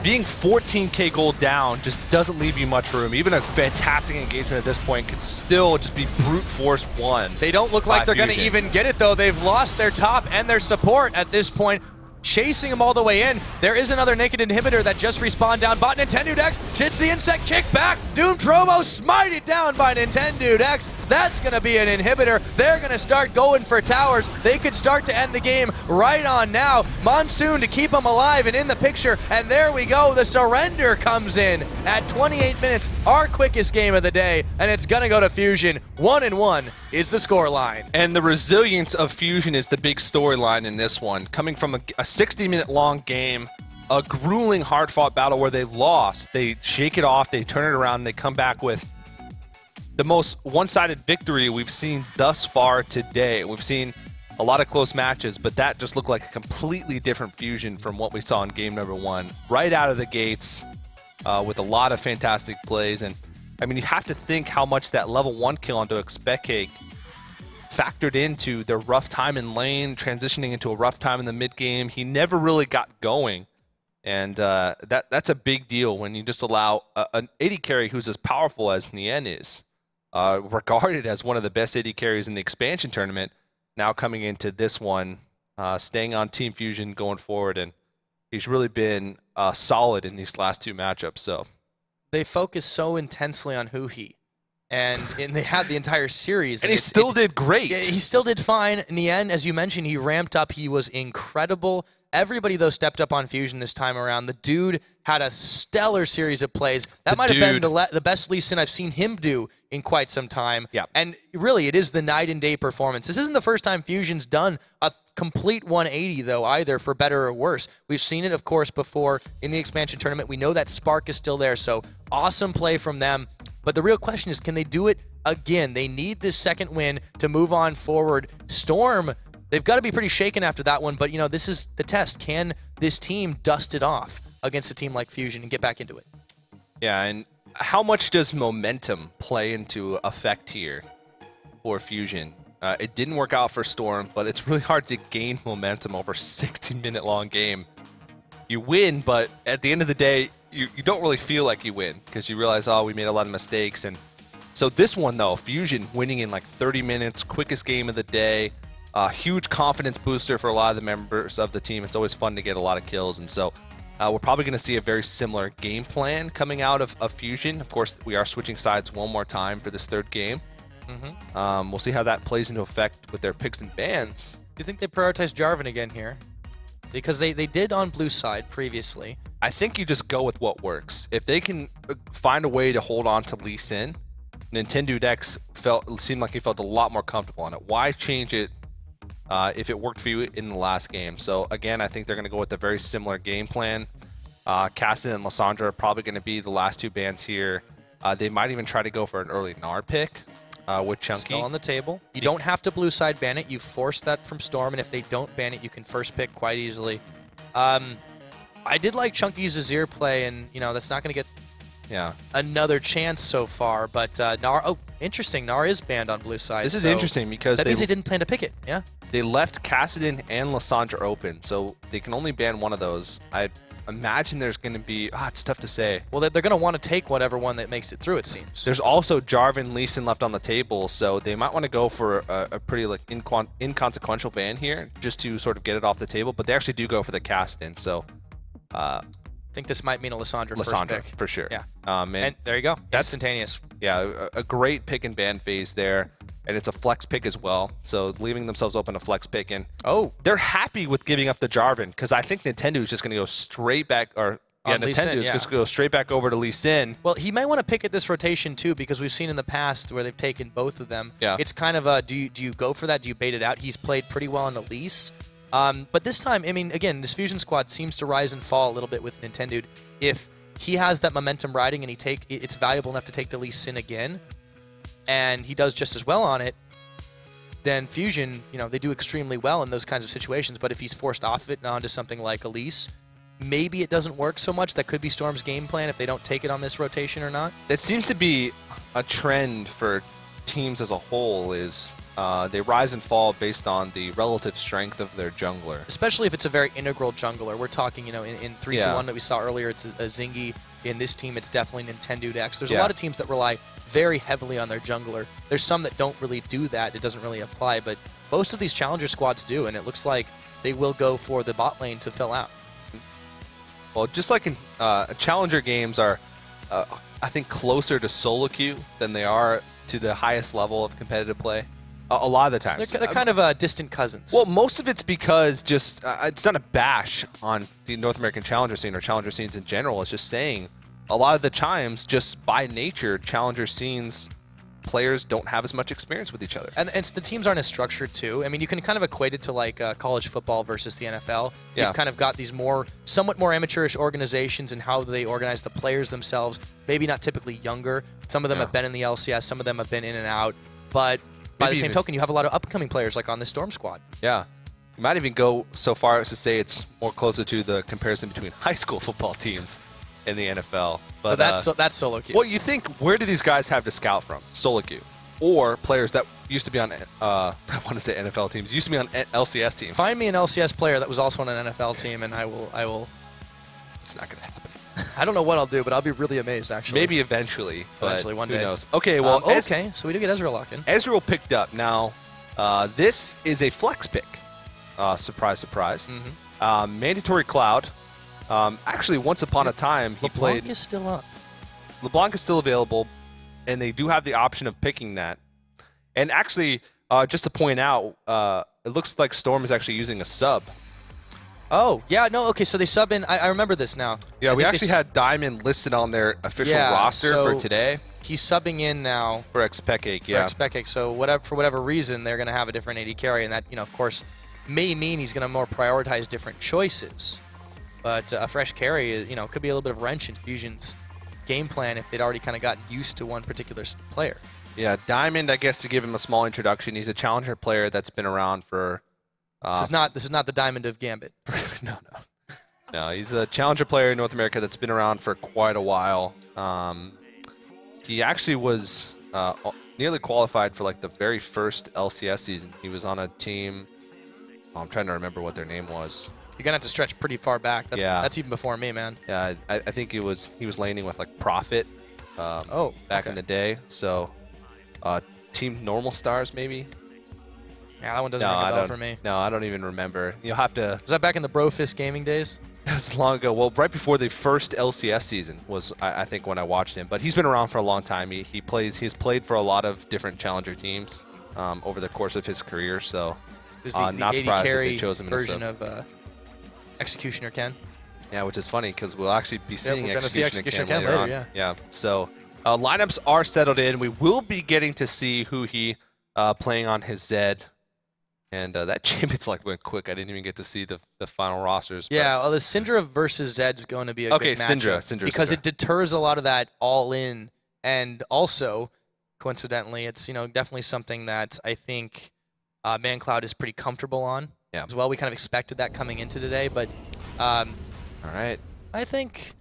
being 14k gold down just doesn't leave you much room. Even a fantastic engagement at this point could still just be brute force won. They don't look like they're going to even get it though. They've lost their top and their support at this point. chasing him all the way in. There is another naked inhibitor that just respawned down bot. Nintendo Dex hits the insect kick back. Doom Trovo smited down by Nintendo Dex. That's going to be an inhibitor. They're going to start going for towers. They could start to end the game right on now. Monsoon to keep them alive and in the picture. And there we go. The surrender comes in at 28 minutes. Our quickest game of the day. And it's going to go to Fusion. 1-1 is the scoreline. And the resilience of Fusion is the big storyline in this one. Coming from a 60-minute long game, a grueling, hard-fought battle where they lost. They shake it off, they turn it around, and they come back with the most one-sided victory we've seen thus far today. We've seen a lot of close matches, but that just looked like a completely different Fusion from what we saw in game number 1. Right out of the gates with a lot of fantastic plays. And I mean, you have to think how much that level 1 kill onto Expectcake factored into their rough time in lane, transitioning into a rough time in the mid game. He never really got going, and that's a big deal when you just allow an AD carry who's as powerful as Nien is, regarded as one of the best AD carries in the expansion tournament, now coming into this one, staying on Team Fusion going forward, and he's really been solid in these last 2 matchups. So they focus so intensely on Huhi. And they had the entire series. And he still did great. He still did fine. Nien, as you mentioned, he ramped up. He was incredible. Everybody, though, stepped up on Fusion this time around. The dude had a stellar series of plays. That might have been the best Lee Sin I've seen him do in quite some time. Yeah. And really, it is the night and day performance. This isn't the first time Fusion's done a complete 180, though, either, for better or worse. We've seen it, of course, before in the expansion tournament. We know that spark is still there, so awesome play from them. But the real question is, can they do it again? They need this second win to move on forward. Storm, they've got to be pretty shaken after that one, but, you know, this is the test. Can this team dust it off against a team like Fusion and get back into it? Yeah, and how much does momentum play into effect here for Fusion? It didn't work out for Storm, but it's really hard to gain momentum over a 60-minute long game. You win, but at the end of the day, you don't really feel like you win because you realize, oh, we made a lot of mistakes. And so this one, though, Fusion winning in like 30 minutes, quickest game of the day, a huge confidence booster for a lot of the members of the team. It's always fun to get a lot of kills. And so we're probably going to see a very similar game plan coming out of Fusion. Of course, we are switching sides one more time for this 3rd game. We'll see how that plays into effect with their picks and bans. Do you think they prioritize Jarvan again here? Because they did on blue side previously. I think you just go with what works. If they can find a way to hold on to Lee Sin, Nintendo Dex seemed like he felt a lot more comfortable on it. Why change it if it worked for you in the last game? So again, I think they're going to go with a very similar game plan. Cassidy and Lissandra are probably going to be the last 2 bans here. They might even try to go for an early Gnar pick with Chunky. Still on the table. You don't have to blue side ban it. You force that from Storm, and if they don't ban it, you can first pick quite easily. I did like Chunky's Azir play, and, you know, that's not going to get another chance so far. But Gnar, oh, interesting. Gnar is banned on blue side. This is interesting because that means they didn't plan to pick it. Yeah. They left Cassidy and Lissandra open, so they can only ban one of those. I imagine there's going to be... it's tough to say. Well, they're going to want to take whatever one that makes it through, it seems. There's also Jarvan, Lee Sin left on the table, so they might want to go for a pretty like inconsequential ban here, just to sort of get it off the table. But they actually do go for the Cassidy, so... I think this might mean a Lissandra first pick. For sure. Yeah. And there you go. That's instantaneous. Yeah, a great pick and ban phase there. And it's a flex pick as well, so leaving themselves open to flex pick. And they're happy with giving up the Jarvan, because I think Nintendo is just going to go straight back, Nintendo is just going to go straight back over to Lee Sin. Well, he might want to pick at this rotation too, because we've seen in the past where they've taken both of them. Yeah. It's kind of a, do you go for that? Do you bait it out? He's played pretty well on Elise. But this time, I mean, again, this Fusion squad seems to rise and fall a little bit with Nintendo. If he has that momentum riding and it's valuable enough to take the Lee Sin again, and he does just as well on it, then Fusion, you know, they do extremely well in those kinds of situations. But if he's forced off it and onto something like Elise, maybe it doesn't work so much. That could be Storm's game plan if they don't take it on this rotation or not. That seems to be a trend for teams as a whole, is they rise and fall based on the relative strength of their jungler. Especially if it's a very integral jungler. We're talking, you know, in 3-2-1 that we saw earlier, it's a Zingy. In this team, it's definitely Nintendo Dex. There's a lot of teams that rely very heavily on their jungler. There's some that don't really do that. It doesn't really apply, but most of these challenger squads do, and it looks like they will go for the bot lane to fill out. Well, just like in Challenger games are, I think, closer to solo queue than they are to the highest level of competitive play. A lot of the times. So they're kind of distant cousins. Well, most of it's because just it's not a bash on the North American Challenger scene or Challenger scenes in general. It's just saying a lot of the times, just by nature, Challenger scenes players don't have as much experience with each other. And the teams aren't as structured, too. I mean, you can kind of equate it to, like, college football versus the NFL. Yeah. You've kind of got these somewhat more amateurish organizations and how they organize the players themselves. Maybe not typically younger. Some of them have been in the LCS. Some of them have been in and out. But by the same token, you have a lot of upcoming players, like on the Storm squad. Yeah. You might even go so far as to say it's more closer to the comparison between high school football teams in the NFL. But that's solo queue. Well, you think, where do these guys have to scout from? Solo queue. Or players that used to be on, I want to say NFL teams, used to be on LCS teams. Find me an LCS player that was also on an NFL team, and I will. It's not going to happen. I don't know what I'll do, but I'll be really amazed, actually. Maybe eventually. Eventually, one day. Who knows? Okay, well, so we do get Ezreal lock-in. Ezreal picked up. Now, this is a flex pick. Surprise, surprise. Mandatory Cloud. Actually, once upon a time, he played. LeBlanc is still up. LeBlanc is still available, and they do have the option of picking that. And actually, just to point out, it looks like Storm is actually using a sub. Oh, yeah, no, okay, so they sub in. I remember this now. Yeah, we actually had Diamond listed on their official roster for today. He's subbing in now. For Xpeke, yeah. For Xpeke, so for whatever reason, they're going to have a different AD carry, and that, of course, may mean he's going to more prioritize different choices. But a fresh carry, could be a little bit of wrench in Fusion's game plan if they'd already kind of gotten used to one particular player. Yeah, Diamond, I guess, to give him a small introduction, he's a Challenger player that's been around for... This is not the Diamond of Gambit. No, he's a Challenger player in North America that's been around for quite a while. He actually was nearly qualified for like the very first LCS season. He was on a team. I'm trying to remember what their name was. You're gonna have to stretch pretty far back. That's even before me, man. Yeah, I think he was laning with like Profit. Back in the day. So, Team Normal Stars maybe. Yeah, that one doesn't ring a bell for me. No, I don't even remember. You'll have to... Was that back in the Brofist gaming days? That was long ago. Well, right before the first LCS season was, I think, when I watched him. But he's been around for a long time. He's played for a lot of different Challenger teams over the course of his career. So, not surprised that they chose him in a sub. Version of Executioner Ken. Yeah, which is funny because we'll actually be seeing Executioner Ken later on. Yeah. So, lineups are settled in. We will be getting to see who he playing on his Zed. And that Champions Select went quick. I didn't even get to see the final rosters. Yeah, well, the Syndra versus Zed is going to be a good matchup. Syndra. Because it deters a lot of that all-in. And also, coincidentally, it's definitely something that I think ManCloud is pretty comfortable on as well. We kind of expected that coming into today. But all right. I think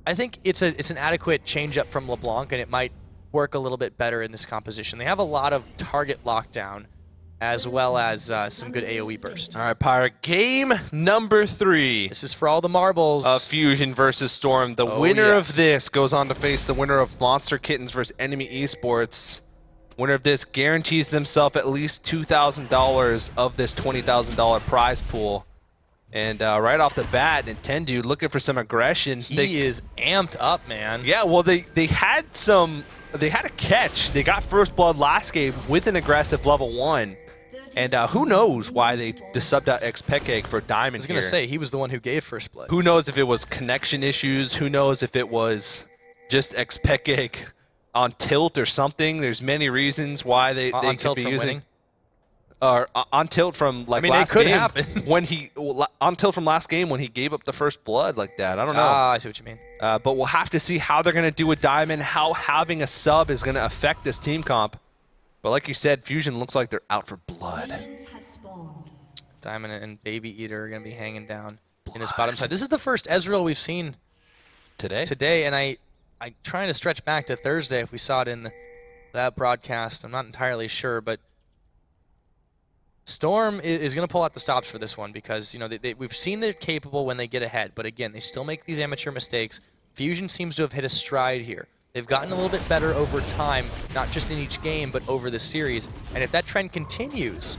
it's an adequate change-up from LeBlanc, and it might work a little bit better in this composition. They have a lot of target lockdown, as well as some good AoE burst. All right, Pyre, game number 3. This is for all the marbles. Fusion versus Storm. The winner of this goes on to face the winner of Monster Kittens versus Enemy Esports. Winner of this guarantees themselves at least $2,000 of this $20,000 prize pool. And right off the bat, Nintendo looking for some aggression. He is amped up, man. Yeah, well, they had a catch. They got first blood last game with an aggressive level 1. And who knows why they just subbed out Xpeke for Diamond. I was going to say, he was the one who gave first blood. Who knows if it was connection issues? Who knows if it was just Xpeke on tilt or something? There's many reasons why they could be using. Winning? Or on tilt from like last it could game happen. when he on tilt from last game when he gave up the first blood like that. I don't know. I see what you mean. But we'll have to see how they're going to do with Diamond, how having a sub is going to affect this team comp. But like you said, Fusion looks like they're out for blood. Diamond and Baby Eater are going to be hanging down in this bottom side. This is the first Ezreal we've seen today, and I'm trying to stretch back to Thursday if we saw it in that broadcast. I'm not entirely sure, but Storm is going to pull out the stops for this one because we've seen they're capable when they get ahead, but again, they still make these amateur mistakes. Fusion seems to have hit a stride here. They've gotten a little bit better over time, not just in each game, but over the series. And if that trend continues,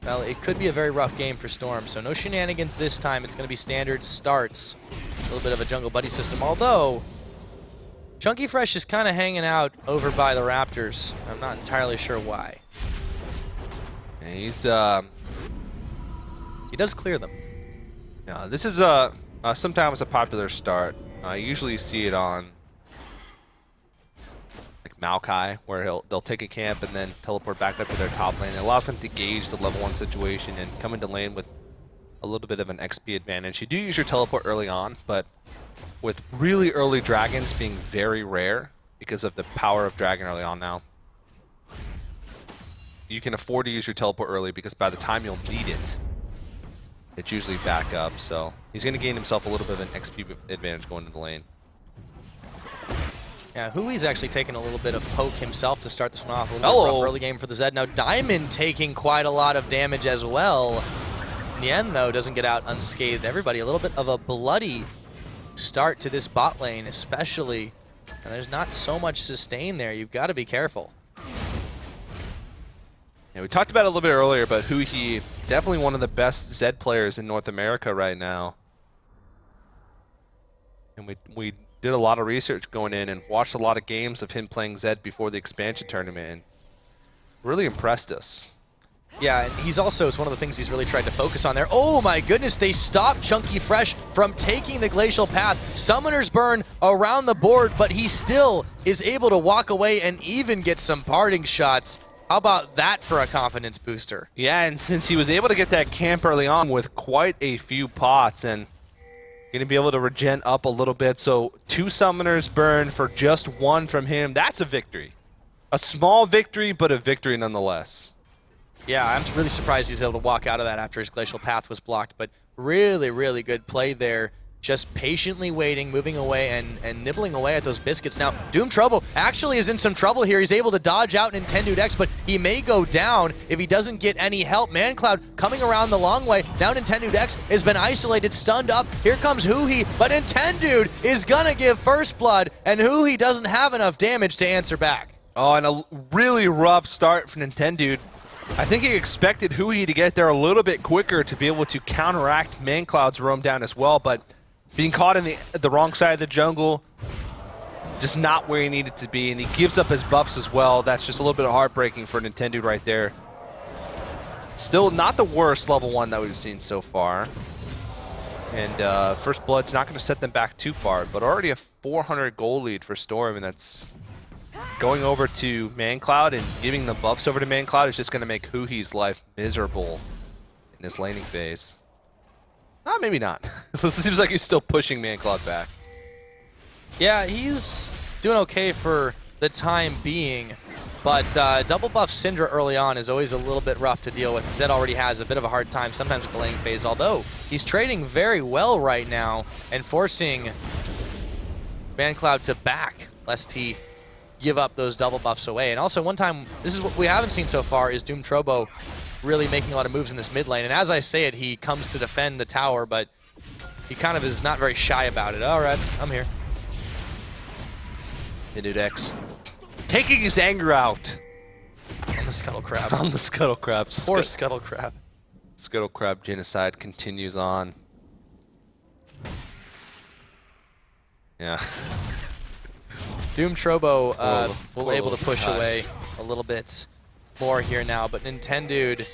Well, it could be a very rough game for Storm, so no shenanigans this time. It's going to be standard starts. A little bit of a jungle buddy system, although Chunky Fresh is kind of hanging out over by the Raptors. I'm not entirely sure why. And he's he does clear them. Yeah, this is sometimes a popular start. I usually see it on like Maokai, where they'll take a camp and then teleport back up to their top lane. It allows them to gauge the level 1 situation and come into lane with a little bit of an XP advantage. You do use your teleport early on, but with really early dragons being very rare because of the power of dragon early on now, you can afford to use your teleport early because by the time you'll need it, it's usually back up. So he's going to gain himself a little bit of an XP advantage going into the lane. Yeah, Hui's actually taking a little bit of poke himself to start this one off. A little bit rough early game for the Zed. Now Diamond taking quite a lot of damage as well. Nien, though, doesn't get out unscathed. Everybody, a little bit of a bloody start to this bot lane, especially. And there's not so much sustain there. You've got to be careful. Yeah, we talked about it a little bit earlier, but Hui, definitely one of the best Zed players in North America right now. And we did a lot of research going in and watched a lot of games of him playing Zed before the expansion tournament, and really impressed us. Yeah, and he's also, it's one of the things he's really tried to focus on there. Oh my goodness, they stopped Chunky Fresh from taking the Glacial Path. Summoner's Burn around the board, but he still is able to walk away and even get some parting shots. How about that for a confidence booster? Yeah, and since he was able to get that camp early on with quite a few pots and going to be able to regen up a little bit, so 2 Summoners Burn for just 1 from him, that's a victory. A small victory, but a victory nonetheless. Yeah, I'm really surprised he was able to walk out of that after his Glacial Path was blocked, but really, really good play there. Just patiently waiting, moving away, and nibbling away at those biscuits. Now, Doom Trouble actually is in some trouble here. He's able to dodge out Nintendude X, but he may go down if he doesn't get any help. ManCloud coming around the long way. Now Nintendude X has been isolated, stunned up. Here comes Hui, but Nintendude is gonna give first blood, and Hui doesn't have enough damage to answer back. Oh, and a really rough start for Nintendude. I think he expected Hui to get there a little bit quicker to be able to counteract ManCloud's roam down as well, but being caught in the wrong side of the jungle, just not where he needed to be, and he gives up his buffs as well. That's just a little bit heartbreaking for Nintendude right there. Still not the worst level 1 that we've seen so far. And First Blood's not going to set them back too far, but already a 400 gold lead for Storm, and that's going over to ManCloud and giving the buffs over to ManCloud is just going to make Hui's life miserable in this laning phase. Maybe not. It seems like he's still pushing ManCloud back. Yeah, he's doing okay for the time being, but double buff Syndra early on is always a little bit rough to deal with. Zed already has a bit of a hard time sometimes with the laning phase, although he's trading very well right now and forcing ManCloud to back, lest he give up those double buffs away. And also one time, this is what we haven't seen so far, is Doom Trobo really making a lot of moves in this mid lane. And as I say it, he comes to defend the tower, but he kind of is not very shy about it. All right, I'm here. Nintendude X taking his anger out On the Scuttle Crab. on the Scuttle Crab. Poor Scuttle Crab. Scuttle Crab genocide continues on. Yeah. Doom Trobo Poor able to push little away a little bit more here now, but Nintendude,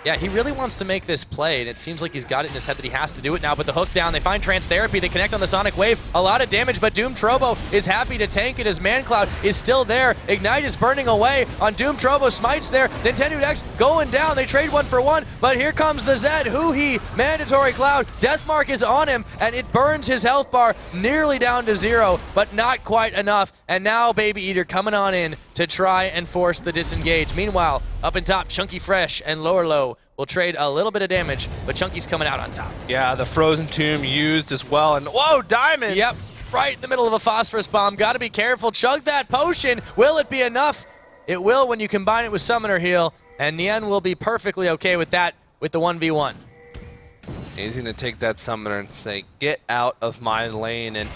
yeah, he really wants to make this play, and it seems like he's got it in his head that he has to do it now, but the hook down, they find Trance Therapy, they connect on the Sonic Wave, a lot of damage, but Doom Trobo is happy to tank it as ManCloud is still there. Ignite is burning away on Doom Trobo, smites there, Nintendude X going down, they trade 1 for 1, but here comes the Zed, Hui, Mandatory Cloud, Deathmark is on him, and it burns his health bar nearly down to 0, but not quite enough, and now Baby Eater coming on in to try and force the disengage. Meanwhile, up in top, Chunky Fresh and Lower Low will trade a little bit of damage, but Chunky's coming out on top. Yeah, the Frozen Tomb used as well, and whoa, Diamond! Yep, right in the middle of a Phosphorus Bomb. Got to be careful. Chug that potion. Will it be enough? It will when you combine it with Summoner Heal, and Nien will be perfectly okay with that with the 1v1. He's going to take that Summoner and say, get out of my lane, and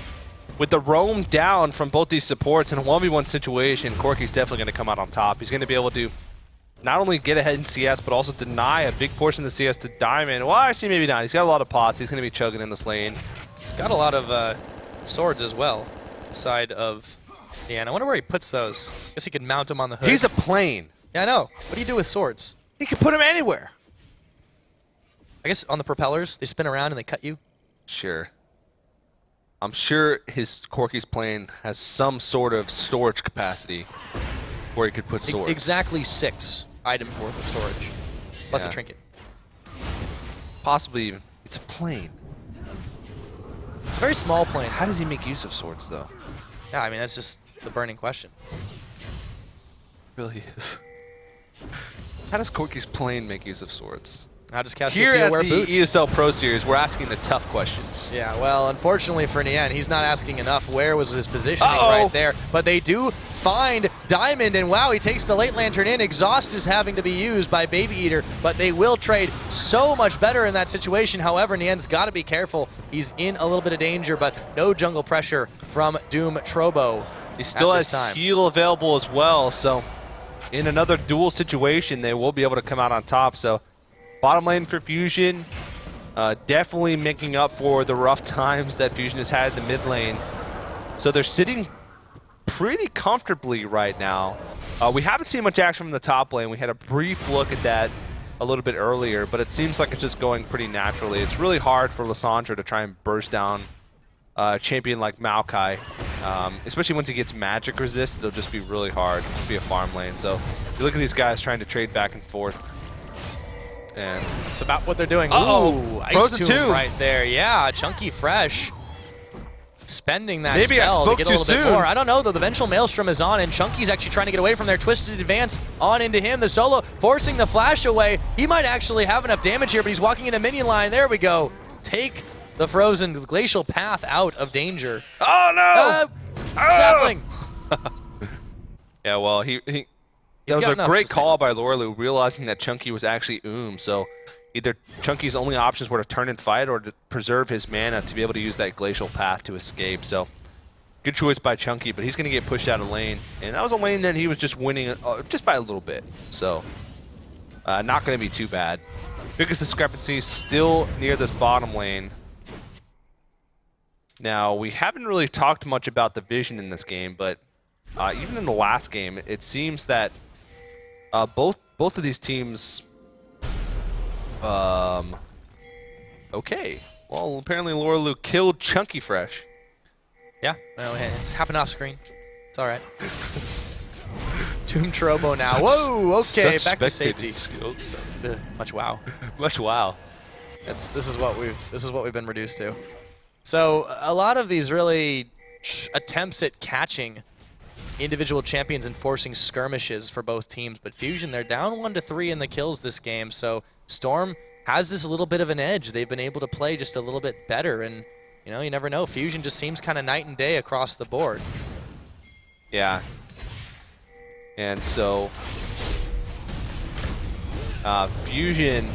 with the roam down from both these supports in a 1v1 situation, Corky's definitely going to come out on top. He's going to be able to not only get ahead in CS, but also deny a big portion of the CS to Diamond. Well, actually, maybe not. He's got a lot of pots. He's going to be chugging in this lane. He's got a lot of swords as well, side of Nian. I wonder where he puts those. Guess he could mount them on the hood. He's a plane. Yeah, I know. What do you do with swords? He can put them anywhere. I guess on the propellers, they spin around and they cut you. Sure. I'm sure his Corky's plane has some sort of storage capacity where he could put swords. Exactly 6 items worth of storage, plus a trinket. Possibly even. It's a plane. It's a very small plane. How does he make use of swords, though? Yeah, I mean, that's just the burning question. It really is. How does Corky's plane make use of swords? How does Cassiopeia Here at wear the boots? ESL Pro Series, we're asking the tough questions. Yeah, well, unfortunately for Nian, he's not asking enough. Where was his positioning right there? But they do find Diamond, and wow, he takes the late lantern in. Exhaust is having to be used by Baby Eater, but they will trade so much better in that situation. However, Nian's got to be careful. He's in a little bit of danger, but no jungle pressure from Doom Trobo. He still has heal available as well, so in another duel situation, they will be able to come out on top. So bottom lane for Fusion, definitely making up for the rough times that Fusion has had in the mid lane. So they're sitting pretty comfortably right now. We haven't seen much action from the top lane. We had a brief look at that a little bit earlier, but it seems like it's just going pretty naturally. It's really hard for Lissandra to try and burst down a champion like Maokai. Especially once he gets magic resist, it'll just be really hard to be a farm lane. So you look at these guys trying to trade back and forth. And it's about what they're doing. Ooh, Ice Tomb right there. Yeah, Chunky Fresh. Spending that spell to get a little bit more. I don't know, though. The Vengeful Maelstrom is on, and Chunky's actually trying to get away from their Twisted Advance on into him. The solo forcing the flash away. He might actually have enough damage here, but he's walking into minion line. There we go. Take the frozen glacial path out of danger. Oh, no! Sapling! Yeah, well, that was a great call by Lorelu, realizing that Chunky was actually so either Chunky's only options were to turn and fight or to preserve his mana to be able to use that glacial path to escape. So good choice by Chunky, but he's going to get pushed out of lane. And that was a lane that he was just winning just by a little bit. So not going to be too bad. Biggest discrepancy still near this bottom lane. Now, we haven't really talked much about the vision in this game, but even in the last game, it seems that both of these teams... okay. Well, apparently Lorelu killed Chunky Fresh. Yeah, well, it's happened off screen. It's all right. Doom Trobo now. Whoa, okay, back to safety. Skills. Much wow. Much wow. This is what we've been reduced to. So a lot of these really attempts at catching individual champions and forcing skirmishes for both teams, but Fusion, they're down 1-3 in the kills this game, so Storm has this little bit of an edge. They've been able to play just a little bit better, and you know, you never know. Fusion just seems kind of night and day across the board. Yeah. And so Fusion.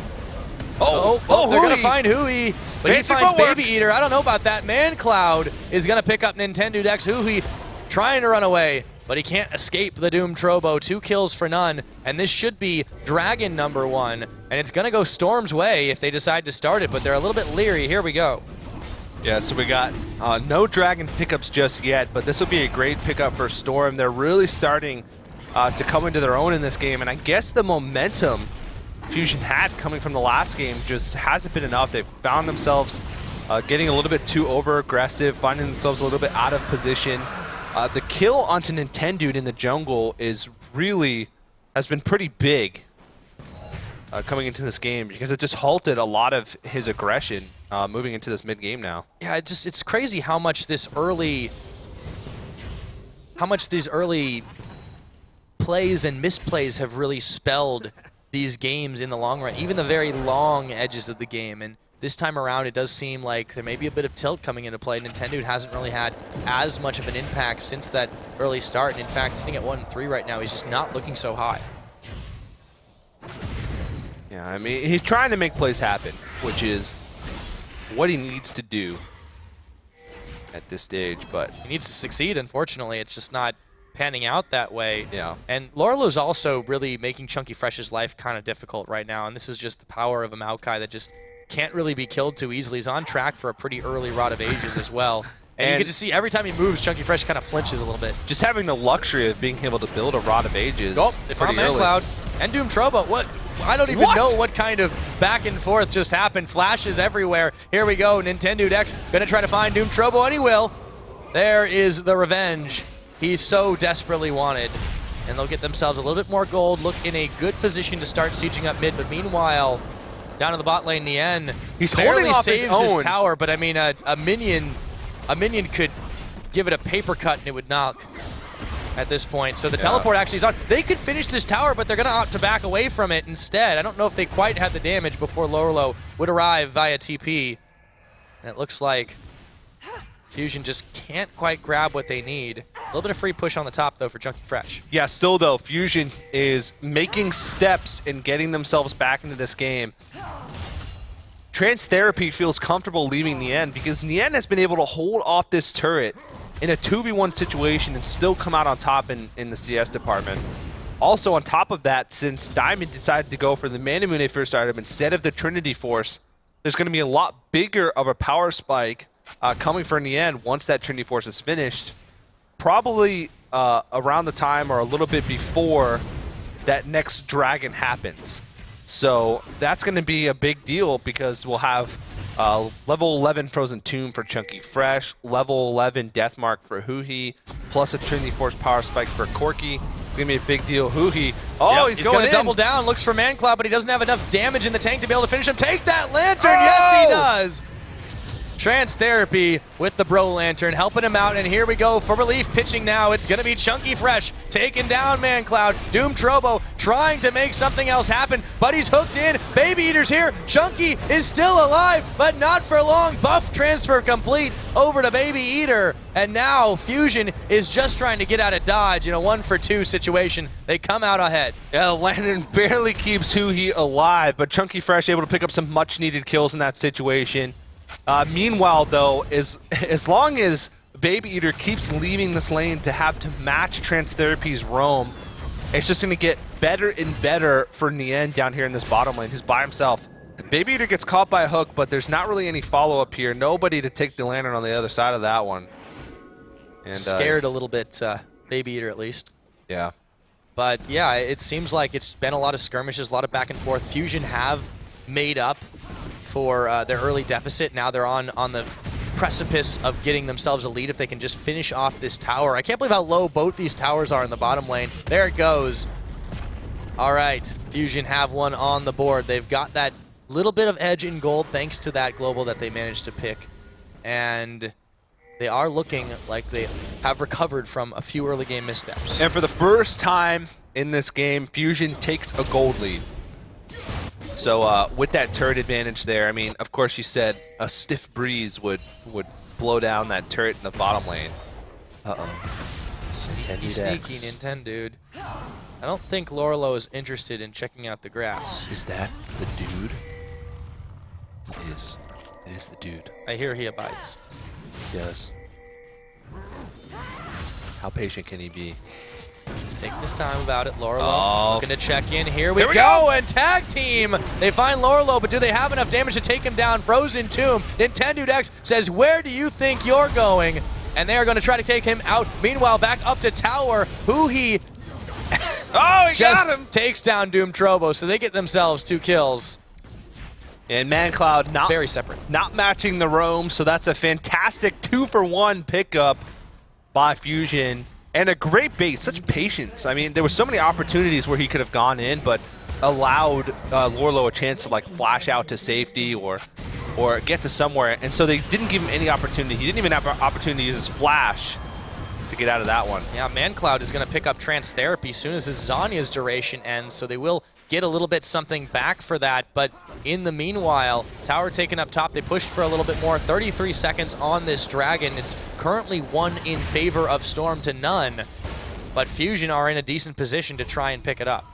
They're going to find Hui, but he finds Baby Eater. I don't know about that. Man Cloud is going to pick up Nintendo Dex. Hui trying to run away, but he can't escape the Doom Trobo. 2 kills for none, and this should be Dragon #1, and it's going to go Storm's way if they decide to start it, but they're a little bit leery. Here we go. Yeah, so we got no Dragon pickups just yet, but this will be a great pickup for Storm. They're really starting to come into their own in this game, and I guess the momentum Fusion had coming from the last game just hasn't been enough. They've found themselves getting a little bit too over-aggressive, finding themselves a little bit out of position. The kill onto Nintendo in the jungle has been pretty big coming into this game because it just halted a lot of his aggression moving into this mid-game now. Yeah, it's crazy how much these early plays and misplays have really spelled these games in the long run, even the very long edges of the game. And this time around, it does seem like there may be a bit of tilt coming into play. Nintendo hasn't really had as much of an impact since that early start. And in fact, sitting at 1-3 right now, he's just not looking so high. Yeah, I mean, he's trying to make plays happen, which is what he needs to do at this stage. But he needs to succeed, unfortunately. It's just not panning out that way. Yeah. And Lorlo's also really making Chunky Fresh's life kind of difficult right now, and this is just the power of a Maokai that just can't really be killed too easily. He's on track for a pretty early Rod of Ages as well. And you get to see every time he moves, Chunky Fresh kind of flinches a little bit. Just having the luxury of being able to build a Rod of Ages. Oh, they found ManCloud and Doom Trobo. What? I don't even know what kind of back and forth just happened. Flashes everywhere. Here we go. Nintendo Dex gonna try to find Doom Trobo, and he will. There is the revenge he so desperately wanted. And they'll get themselves a little bit more gold, look in a good position to start sieging up mid. But meanwhile, down in the bot lane, Nien he's barely holding off saves his his tower, but I mean, a minion could give it a paper cut and it would knock at this point. So the teleport actually is on. They could finish this tower, but they're going to opt to back away from it instead. I don't know if they quite had the damage before Lorlo would arrive via TP. And it looks like Fusion just can't quite grab what they need. A little bit of free push on the top, though, for Chunky Fresh. Yeah, still, though, Fusion is making steps in getting themselves back into this game. Trance Therapy feels comfortable leaving Nien because Nien has been able to hold off this turret in a 2v1 situation and still come out on top in the CS department. Also, on top of that, since Diamond decided to go for the Manamune first item instead of the Trinity Force, there's going to be a lot bigger of a power spike coming for Nien once that Trinity Force is finished. Probably around the time or a little bit before that next dragon happens. So that's going to be a big deal because we'll have level 11 Frozen Tomb for Chunky Fresh, level 11 Deathmark for Huhi, plus a Trinity Force Power Spike for Corki. It's going to be a big deal. Huhi, he's going to double down, looks for ManCloud, but he doesn't have enough damage in the tank to be able to finish him. Take that Lantern! Yes, he does! Trance Therapy with the Bro Lantern, helping him out, and here we go for relief pitching now. It's going to be Chunky Fresh taking down ManCloud. Doom Trobo trying to make something else happen, but he's hooked in. Baby Eater's here. Chunky is still alive, but not for long. Buff transfer complete over to Baby Eater, and now Fusion is just trying to get out of dodge in a 1-for-2 situation. They come out ahead. Yeah, the Lantern barely keeps Huhi alive, but Chunky Fresh able to pick up some much-needed kills in that situation. Meanwhile, though, as long as Baby Eater keeps leaving this lane to have to match Trance Therapy's roam, it's just going to get better and better for Nien down here in this bottom lane. He's by himself. Baby Eater gets caught by a hook, but there's not really any follow-up here. Nobody to take the Lantern on the other side of that one. And scared a little bit, Baby Eater at least. Yeah. But yeah, it seems like it's been a lot of skirmishes, a lot of back and forth. Fusion have made up for their early deficit. Now they're on the precipice of getting themselves a lead if they can just finish off this tower. I can't believe how low both these towers are in the bottom lane. There it goes. All right, Fusion have one on the board. They've got that little bit of edge in gold thanks to that global that they managed to pick. And they are looking like they have recovered from a few early game missteps. And for the first time in this game, Fusion takes a gold lead. So with that turret advantage there, I mean, of course you said a stiff breeze would blow down that turret in the bottom lane. Sneaky Nintendo, dude. I don't think Lorlo is interested in checking out the grass. Is that the dude? It is. It is the dude. I hear he abides. Yes. How patient can he be? He's taking his time about it. Lorlo looking to check in. Here we go. And tag team. They find Lorlo, but do they have enough damage to take him down? Frozen Tomb. Nintendo Dex says, where do you think you're going? And they are going to try to take him out. Meanwhile, back up to tower. He just got him. Takes down Doom Trobo, so they get themselves 2 kills. And ManCloud not very separate. Not matching the roam, so that's a fantastic 2-for-1 pickup by Fusion. And a great bait, such patience. I mean, there were so many opportunities where he could have gone in, but allowed Lorlo a chance to like flash out to safety or get to somewhere. And so they didn't give him any opportunity. He didn't even have an opportunity to use his flash to get out of that one. Yeah, ManCloud is going to pick up Trance Therapy as soon as his Zanya's duration ends, so they will get a little bit something back for that. But in the meanwhile, tower taken up top. They pushed for a little bit more. 33 seconds on this dragon. It's currently 1 in favor of Storm to none. But Fusion are in a decent position to try and pick it up.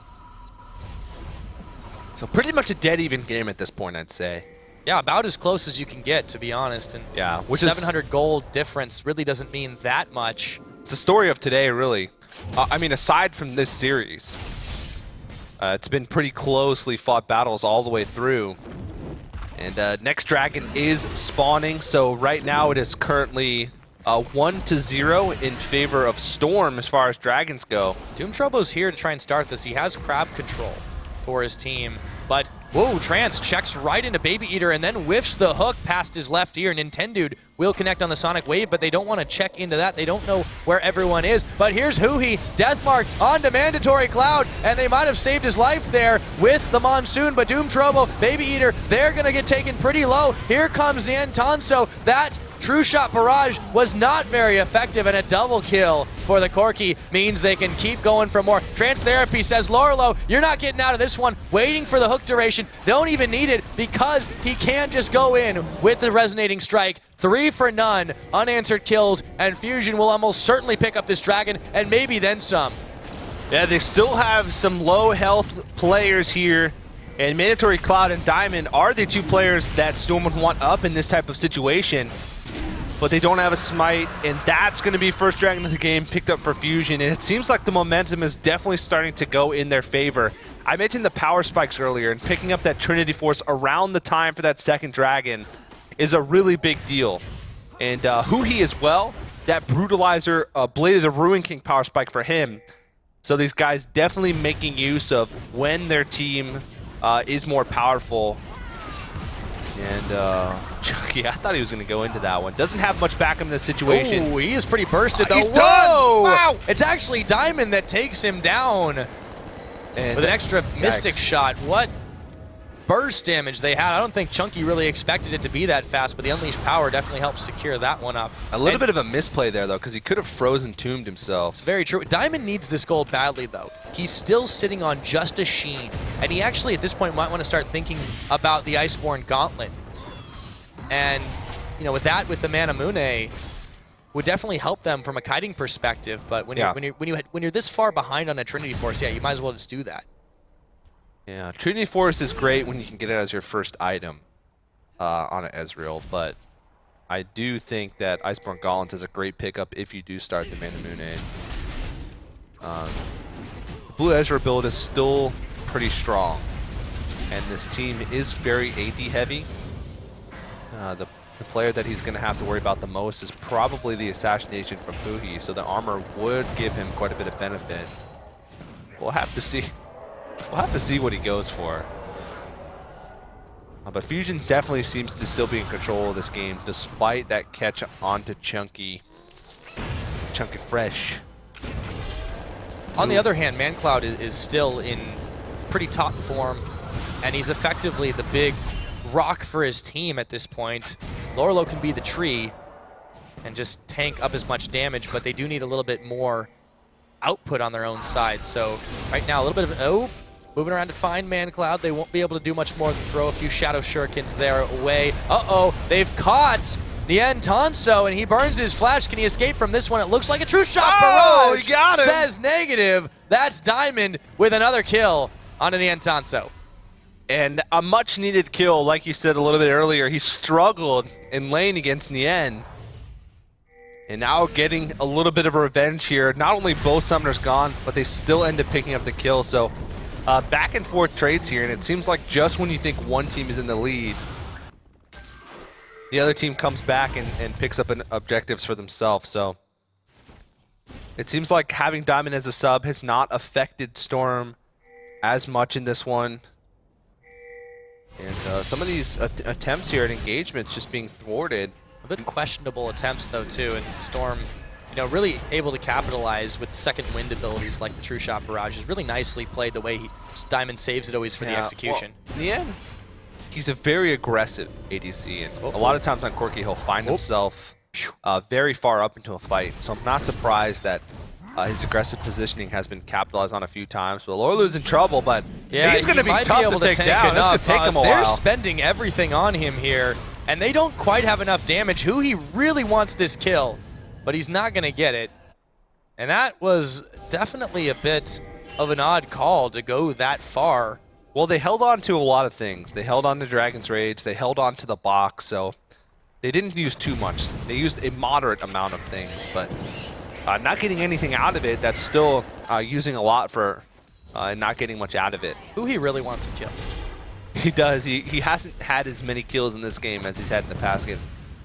So pretty much a dead even game at this point, I'd say. Yeah, about as close as you can get, to be honest. And yeah, which 700 gold difference really doesn't mean that much. It's the story of today, really. I mean, aside from this series, it's been pretty closely fought battles all the way through. And next dragon is spawning, so right now it is currently 1-0 in favor of Storm as far as dragons go. Doom Trobo's here to try and start this. He has crab control for his team, but whoa, Trance checks right into Baby Eater and then whiffs the hook past his left ear. Nintendude will connect on the Sonic Wave, but they don't want to check into that. They don't know where everyone is. But here's Huhi, Deathmark onto Mandatory Cloud, and they might have saved his life there with the Monsoon, but Doom Trobo, Baby Eater, they're going to get taken pretty low. Here comes Nyan Tanso. That True Shot Barrage was not very effective, and a double kill for the Corki means they can keep going for more. Trance Therapy says, Lorelo, you're not getting out of this one. Waiting for the hook duration. Don't even need it because he can just go in with the Resonating Strike. 3 for none, unanswered kills, and Fusion will almost certainly pick up this dragon, and maybe then some. Yeah, they still have some low health players here, and Mandatory Cloud and Diamond are the two players that Storm would want up in this type of situation. But they don't have a smite, and that's going to be first dragon of the game picked up for Fusion, and it seems like the momentum is definitely starting to go in their favor. I mentioned the power spikes earlier, and picking up that Trinity Force around the time for that second dragon is a really big deal. And Huhi as well, that Brutalizer, Blade of the Ruin King power spike for him. So these guys definitely making use of when their team is more powerful. And Chucky, I thought he was going to go into that one. Doesn't have much back in this situation. Oh, he is pretty bursted though. He's Whoa! done. Wow! It's actually Diamond that takes him down And with an extra Mystic shot. What burst damage they had. I don't think Chunky really expected it to be that fast, but the Unleashed Power definitely helped secure that one up. A little bit of a misplay there, though, because he could have frozen tombed himself. It's very true. Diamond needs this gold badly, though. He's still sitting on just a Sheen, and he actually, at this point, might want to start thinking about the Iceborne Gauntlet. And, you know, with that, with the Manamune, would definitely help them from a kiting perspective. But when you're this far behind on a Trinity Force, yeah, you might as well just do that. Yeah, Trinity Force is great when you can get it as your first item on an Ezreal, but I do think that Iceborne Gauntlets is a great pickup if you do start the Manamune. The Blue Ezra build is still pretty strong, and this team is very AD heavy. The player that he's going to have to worry about the most is probably the assassination from Huhi, so the armor would give him quite a bit of benefit. We'll have to see. We'll have to see what he goes for. But Fusion definitely seems to still be in control of this game, despite that catch onto Chunky Fresh. On the other hand, ManCloud is still in pretty top form, and he's effectively the big rock for his team at this point. Lorelo can be the tree and just tank up as much damage, but they do need a little bit more output on their own side. So right now, a little bit of moving around to find ManCloud. They won't be able to do much more than throw a few Shadow Shurikens their way. Uh-oh, they've caught Nyan Tanso, and he burns his flash. Can he escape from this one? It looks like a true shot barrage. He got him. Says negative. That's Diamond with another kill onto Nyan Tanso. And a much-needed kill, like you said a little bit earlier. He struggled in lane against Nien. And now getting a little bit of a revenge here. Not only both summoners gone, but they still end up picking up the kill. So back and forth trades here, and it seems like just when you think one team is in the lead, the other team comes back and picks up objectives for themselves. So it seems like having Diamond as a sub has not affected Storm as much in this one. And some of these attempts here at engagements just being thwarted. A bit questionable attempts, though, too, and Storm, you know, really able to capitalize with second wind abilities like the True Shot Barrage. Is really nicely played the way Diamond saves it always for the execution. Well, in the end, he's a very aggressive ADC, and a lot of times on Corki he'll find himself very far up into a fight. So I'm not surprised that his aggressive positioning has been capitalized on a few times. Well, Lorlu's in trouble, but yeah, he's going to be tough to take down. This could take him a while. They're spending everything on him here, and they don't quite have enough damage. He really wants this kill, but he's not going to get it. And that was definitely a bit of an odd call to go that far. Well, they held on to a lot of things. They held on to Dragon's Rage. They held on to the box, so they didn't use too much. They used a moderate amount of things, but not getting anything out of it. That's still using a lot for not getting much out of it. Who he really wants to kill. He does. He hasn't had as many kills in this game as he's had in the past games.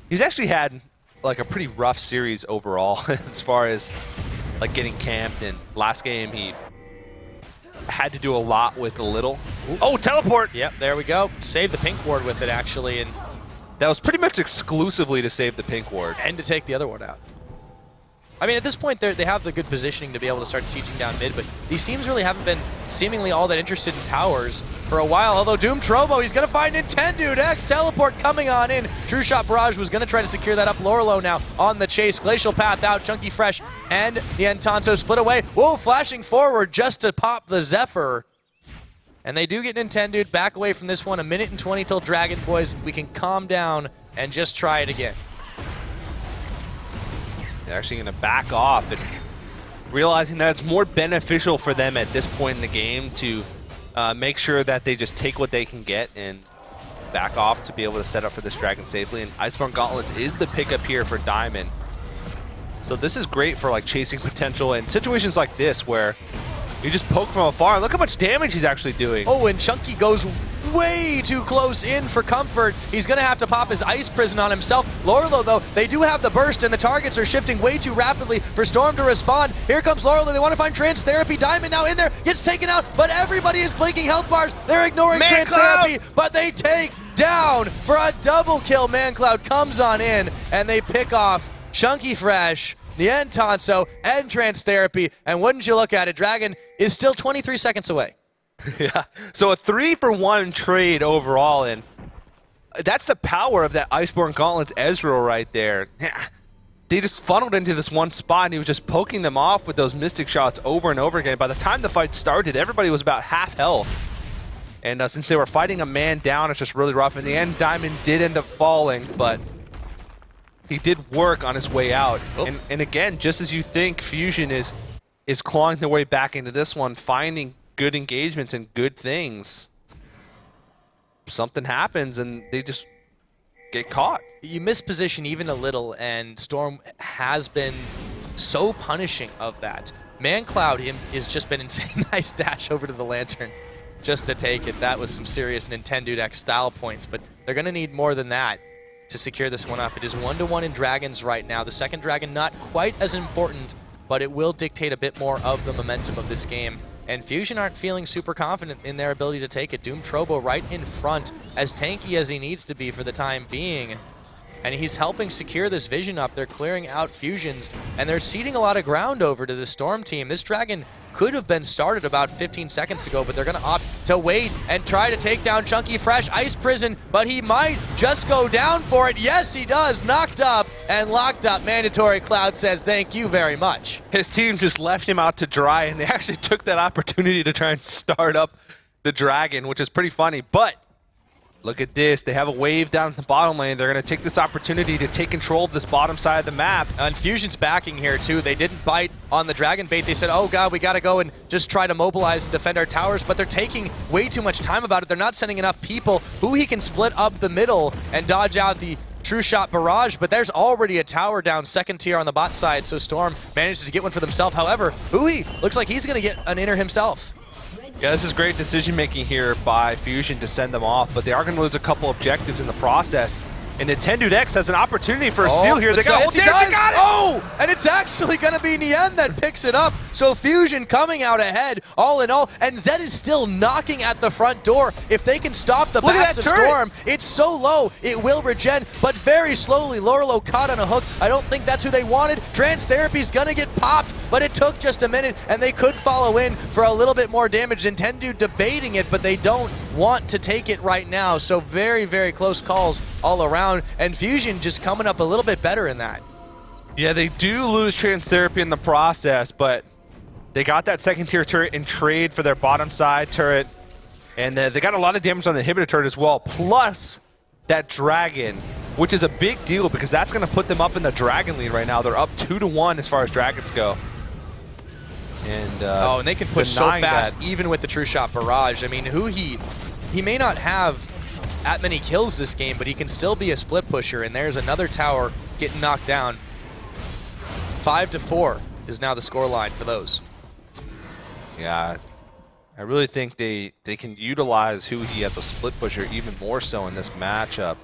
He's actually had like a pretty rough series overall as far as like getting camped. And last game he had to do a lot with a little. Oh, teleport! Yep, there we go. Saved the pink ward with it, actually, and that was pretty much exclusively to save the pink ward. And to take the other one out. I mean, at this point, they have the good positioning to be able to start sieging down mid, but these teams really haven't been seemingly all that interested in towers for a while. Although Doom Trobo, he's going to find Nintendo. X teleport coming on in. True Shot Barrage was going to try to secure that up. Lorelo now on the chase. Glacial Path out. Chunky Fresh and the Entanto split away. Whoa, flashing forward just to pop the Zephyr. And they do get Nintendo back away from this one. 1 minute and 20 till Dragon, boys. We can calm down and just try it again. They're actually going to back off and realizing that it's more beneficial for them at this point in the game to make sure that they just take what they can get and back off to be able to set up for this Dragon safely. And Iceborne Gauntlets is the pickup here for Diamond. So this is great for like chasing potential in situations like this where you just poke from afar. Look how much damage he's actually doing. Oh, and Chunky goes way too close in for comfort. He's going to have to pop his Ice Prison on himself. Lorelo, though, they do have the burst, and the targets are shifting way too rapidly for Storm to respond. Here comes Lorelo. They want to find Trance Therapy. Diamond now in there, gets taken out, but everybody is blinking health bars. They're ignoring Trance Therapy, but they take down for a double kill. ManCloud comes on in, and they pick off Chunky Fresh, Nien Tanso, and Trance Therapy, and wouldn't you look at it, Dragon is still 23 seconds away. Yeah, so a 3-for-1 trade overall, and that's the power of that Iceborne Gauntlets Ezreal right there. They just funneled into this one spot, and he was just poking them off with those Mystic shots over and over again. By the time the fight started, everybody was about half health. And since they were fighting a man down, it's just really rough. In the end, Diamond did end up falling, but he did work on his way out. Oh. And again, just as you think, Fusion is clawing their way back into this one, finding good engagements and good things. Something happens and they just get caught. You misposition even a little, and Storm has been so punishing of that. ManCloud has just been insane. Nice dash over to the Lantern just to take it. That was some serious Nintendo X style points, but they're going to need more than that to secure this one up. It is 1-1 in Dragons right now. The second Dragon not quite as important, but it will dictate a bit more of the momentum of this game. And Fusion aren't feeling super confident in their ability to take it. Doom Trobo right in front, as tanky as he needs to be for the time being. And he's helping secure this vision up. They're clearing out Fusions, and they're ceding a lot of ground over to the Storm team. This Dragon could have been started about 15 seconds ago, but they're going to opt to wait and try to take down Chunky Fresh. Ice Prison, but he might just go down for it. Yes, he does. Knocked up and locked up. Mandatory Cloud says thank you very much. His team just left him out to dry, and they actually took that opportunity to try and start up the Dragon, which is pretty funny. But look at this. They have a wave down at the bottom lane. They're going to take this opportunity to take control of this bottom side of the map. And Fusion's backing here, too. They didn't bite on the Dragon bait. They said, oh, God, we got to go and just try to mobilize and defend our towers. But they're taking way too much time about it. They're not sending enough people who he can split up the middle and dodge out the True Shot Barrage. But there's already a tower down second tier on the bot side, so Storm manages to get one for themselves. However, Hui looks like he's going to get an inner himself. Yeah, this is great decision-making here by Fusion to send them off, but they are going to lose a couple objectives in the process. And Nintendo X has an opportunity for a steal here. They got it! Oh, and it's actually going to be Nien that picks it up. So Fusion coming out ahead, all in all. And Zed is still knocking at the front door. If they can stop the backs of Storm, it's so low, it will regen, but very slowly. Lorelo caught on a hook. I don't think that's who they wanted. Trance Therapy's going to get popped, but it took just a minute, and they could follow in for a little bit more damage. Nintendo debating it, but they don't want to take it right now. So very, very close calls all around, and Fusion just coming up a little bit better in that. Yeah, they do lose Trance Therapy in the process, but they got that second tier turret in trade for their bottom side turret, and they got a lot of damage on the inhibitor turret as well, plus that Dragon, which is a big deal because that's going to put them up in the Dragon lead right now. They're up 2-1 as far as Dragons go. And and they can push so fast, even with the True Shot Barrage. I mean, he may not have that many kills this game, but he can still be a split pusher, and there's another tower getting knocked down. 5-4 is now the scoreline for those. Yeah, I really think they can utilize Huhi as a split pusher even more so in this matchup.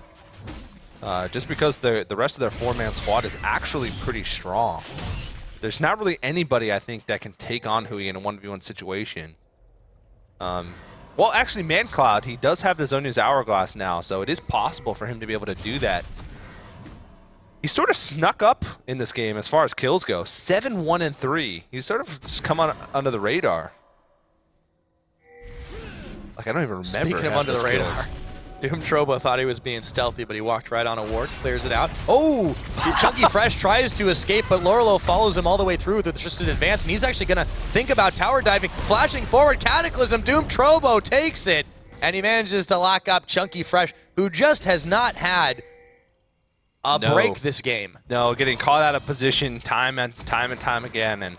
Just because the rest of their 4-man squad is actually pretty strong. There's not really anybody, I think, that can take on Huhi in a 1v1 situation. Well, actually, ManCloud, he does have the Zhonya's Hourglass now, so it is possible for him to be able to do that. He sort of snuck up in this game as far as kills go. 7-1-3. He's sort of just come on under the radar. Like, I don't even remember. Speaking of under the radar, Doom Trobo thought he was being stealthy, but he walked right on a ward, clears it out. Oh! Chunky Fresh tries to escape, but Lorlo follows him all the way through with just an advance, and he's actually going to think about tower diving. Flashing forward, Cataclysm, Doom Trobo takes it, and he manages to lock up Chunky Fresh, who just has not had a break this game. No, getting caught out of position time and time again, and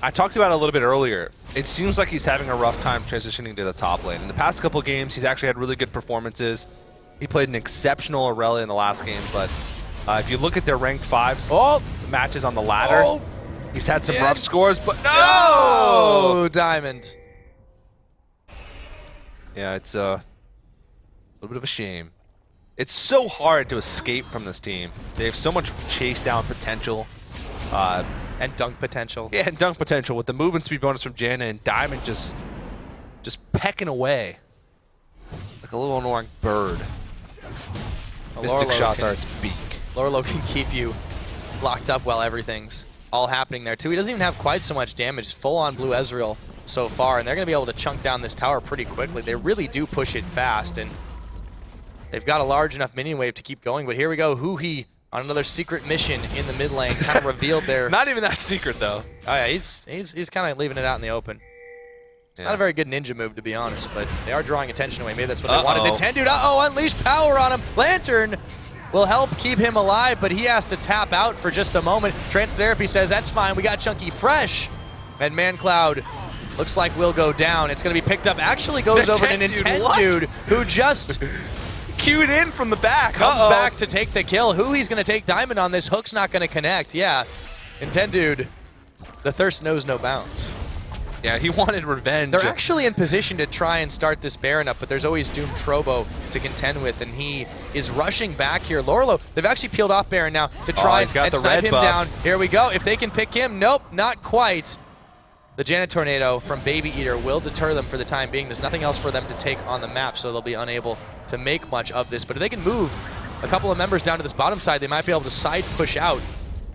I talked about it a little bit earlier. It seems like he's having a rough time transitioning to the top lane. In the past couple games, he's actually had really good performances. He played an exceptional Aurelia in the last game, but if you look at their ranked 5s matches on the ladder, he's had some rough scores, but no! Diamond. Yeah, it's a little bit of a shame. It's so hard to escape from this team. They have so much chase down potential. And dunk potential. Yeah, and dunk potential with the movement speed bonus from Janna, and Diamond just pecking away like a little annoying bird. Mystic shots are its beak. Lorlo can keep you locked up while everything's all happening there too. He doesn't even have quite so much damage. Full on Blue Ezreal so far, and they're going to be able to chunk down this tower pretty quickly. They really do push it fast, and they've got a large enough minion wave to keep going. But here we go, Huhi on another secret mission in the mid lane, kind of revealed there. Not even that secret though. Oh yeah, he's kind of leaving it out in the open. It's not a very good ninja move, to be honest, but they are drawing attention away. Maybe that's what they wanted. Nintendo, unleash power on him. Lantern will help keep him alive, but he has to tap out for just a moment. Trance Therapy says, that's fine, we got Chunky Fresh. And ManCloud looks like will go down. It's going to be picked up. Actually goes over to Nintendo, who just queued in from the back. Comes back to take the kill. He's going to take Diamond on this. Hook's not going to connect. Yeah, Nintendo, the thirst knows no bounds. Yeah, he wanted revenge. They're actually in position to try and start this Baron up, but there's always Doom Trobo to contend with, and he is rushing back here. Lorlo, they've actually peeled off Baron now to try and snipe him down. Here we go. If they can pick him, nope, not quite. The Janet Tornado from Baby Eater will deter them for the time being. There's nothing else for them to take on the map, so they'll be unable to make much of this. But if they can move a couple of members down to this bottom side, they might be able to side push out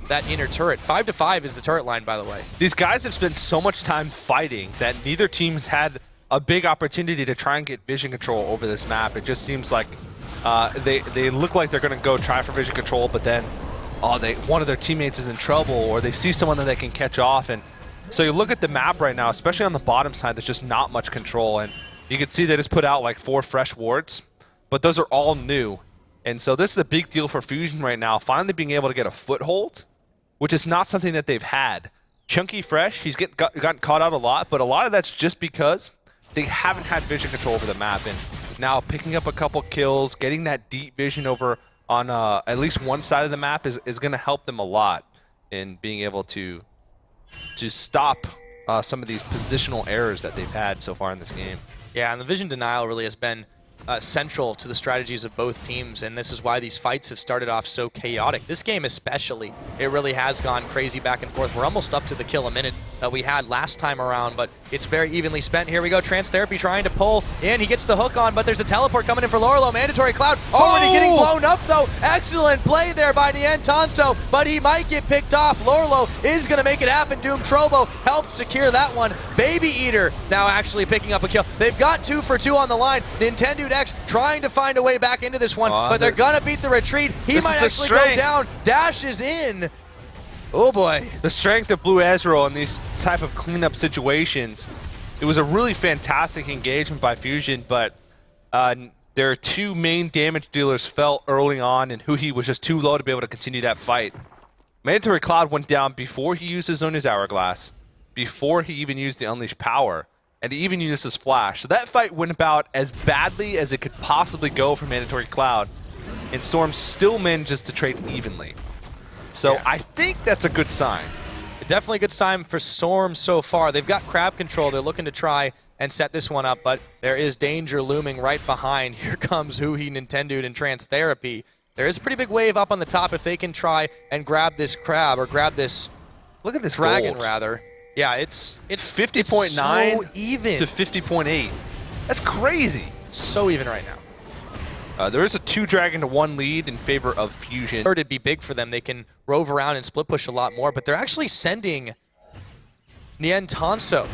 that inner turret. 5-5 is the turret line, by the way. These guys have spent so much time fighting that neither team's had a big opportunity to try and get vision control over this map. It just seems like they look like they're going to go try for vision control, but then one of their teammates is in trouble, or they see someone that they can catch off. And so you look at the map right now, especially on the bottom side, there's just not much control. And you can see they just put out like 4 fresh wards, but those are all new. And so this is a big deal for Fusion right now, finally being able to get a foothold, which is not something that they've had. Chunky Fresh, he's gotten caught out a lot, but a lot of that's just because they haven't had vision control over the map. And now picking up a couple kills, getting that deep vision over on at least one side of the map is going to help them a lot in being able to stop some of these positional errors that they've had so far in this game. Yeah, and the vision denial really has been central to the strategies of both teams, and this is why these fights have started off so chaotic. This game especially, it really has gone crazy back and forth. We're almost up to the kill a minute that we had last time around, but it's very evenly spent. Here we go, Trance Therapy trying to pull in. He gets the hook on, but there's a teleport coming in for Lorlo. Mandatory Cloud already getting blown up, though. Excellent play there by Nien Tanso, but he might get picked off. Lorlo is going to make it happen. Doom Trobo helped secure that one. Baby Eater now actually picking up a kill. They've got 2 for 2 on the line. Nintendo X trying to find a way back into this one, but they're going to beat the retreat. He might actually go down. Dashes in. Oh boy. The strength of Blue Ezreal in these type of cleanup situations. It was a really fantastic engagement by Fusion, but their 2 main damage dealers fell early on, and Huhi was just too low to be able to continue that fight. Mandatory Cloud went down before he used his Zhonya's Hourglass, before he even used the Unleashed Power, and he even used his Flash. So that fight went about as badly as it could possibly go for Mandatory Cloud, and Storm still manages to trade evenly. So yeah. I think that's a good sign. Definitely a good sign for Storm so far. They've got crab control. They're looking to try and set this one up, but there is danger looming right behind. Here comes Huhi, Nintendude, and Trance Therapy. There is a pretty big wave up on the top if they can try and grab this crab, or grab this, look at this dragon, gold. rather. Yeah, it's 50.9 so even to 50.8. That's crazy. So even right now. There is a 2-dragon to 1 lead in favor of Fusion. It'd be big for them. They can rove around and split push a lot more, but they're actually sending Nien Tanso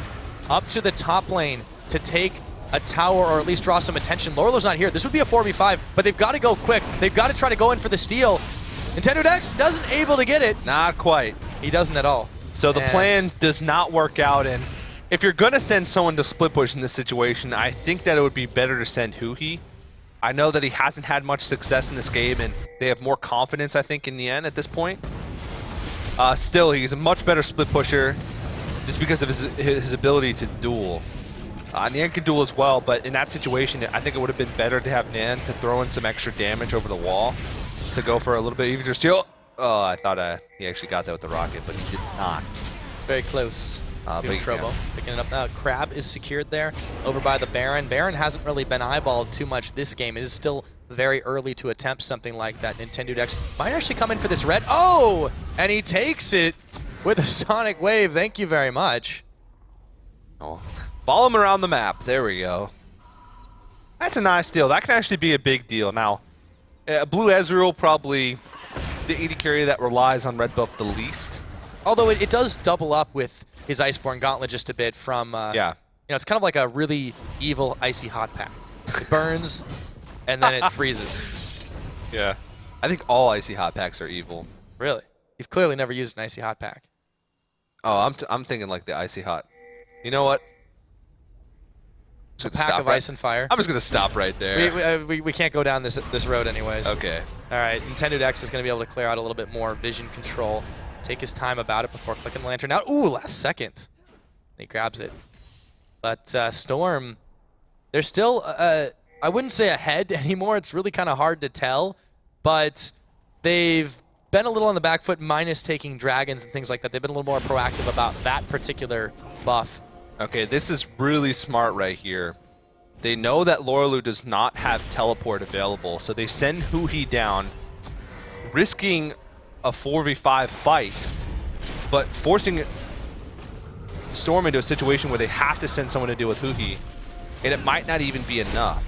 up to the top lane to take a tower, or at least draw some attention. Lorlo's not here. This would be a 4v5, but they've got to go quick. They've got to try to go in for the steal. Nintendo Dex doesn't able to get it. Not quite. He doesn't at all. So the plan does not work out, and if you're going to send someone to split push in this situation, I think that it would be better to send Huhi. I know that he hasn't had much success in this game, and they have more confidence, I think, in the end at this point. Still, he's a much better split pusher just because of his ability to duel. Nien can duel as well, but in that situation, I think it would have been better to have Nien to throw in some extra damage over the wall to go for a little bit easier steal. Oh, I thought he actually got that with the rocket, but he did not. It's very close. Big Trobo picking it up now. Crab is secured there over by the Baron. Baron hasn't really been eyeballed too much this game. It is still very early to attempt something like that. Nintendo Dex might actually come in for this red. Oh! And he takes it with a Sonic Wave. Thank you very much. Oh. Follow him around the map. There we go. That's a nice deal. That can actually be a big deal. Now, Blue Ezreal probably the AD carry that relies on red buff the least. Although it does double up with his Iceborne Gauntlet just a bit from, yeah. You know, it's kind of like a really evil Icy Hot Pack. It burns, and then it freezes. Yeah. I think all Icy Hot Packs are evil. Really? You've clearly never used an Icy Hot Pack. Oh, I'm thinking like the Icy Hot. You know what? A pack of ice and fire. I'm just going to stop right there. We can't go down this road anyways. Okay. All right, Nintendo Dex is going to be able to clear out a little bit more vision control. Take his time about it before clicking the lantern out. Ooh, last second. He grabs it. But Storm, they're still, I wouldn't say ahead anymore. It's really kind of hard to tell. But they've been a little on the back foot, minus taking dragons and things like that. They've been a little more proactive about that particular buff. Okay, this is really smart right here. They know that Lorelu does not have teleport available, so they send Huhi down, risking a 4v5 fight, but forcing Storm into a situation where they have to send someone to deal with Huhi, and it might not even be enough.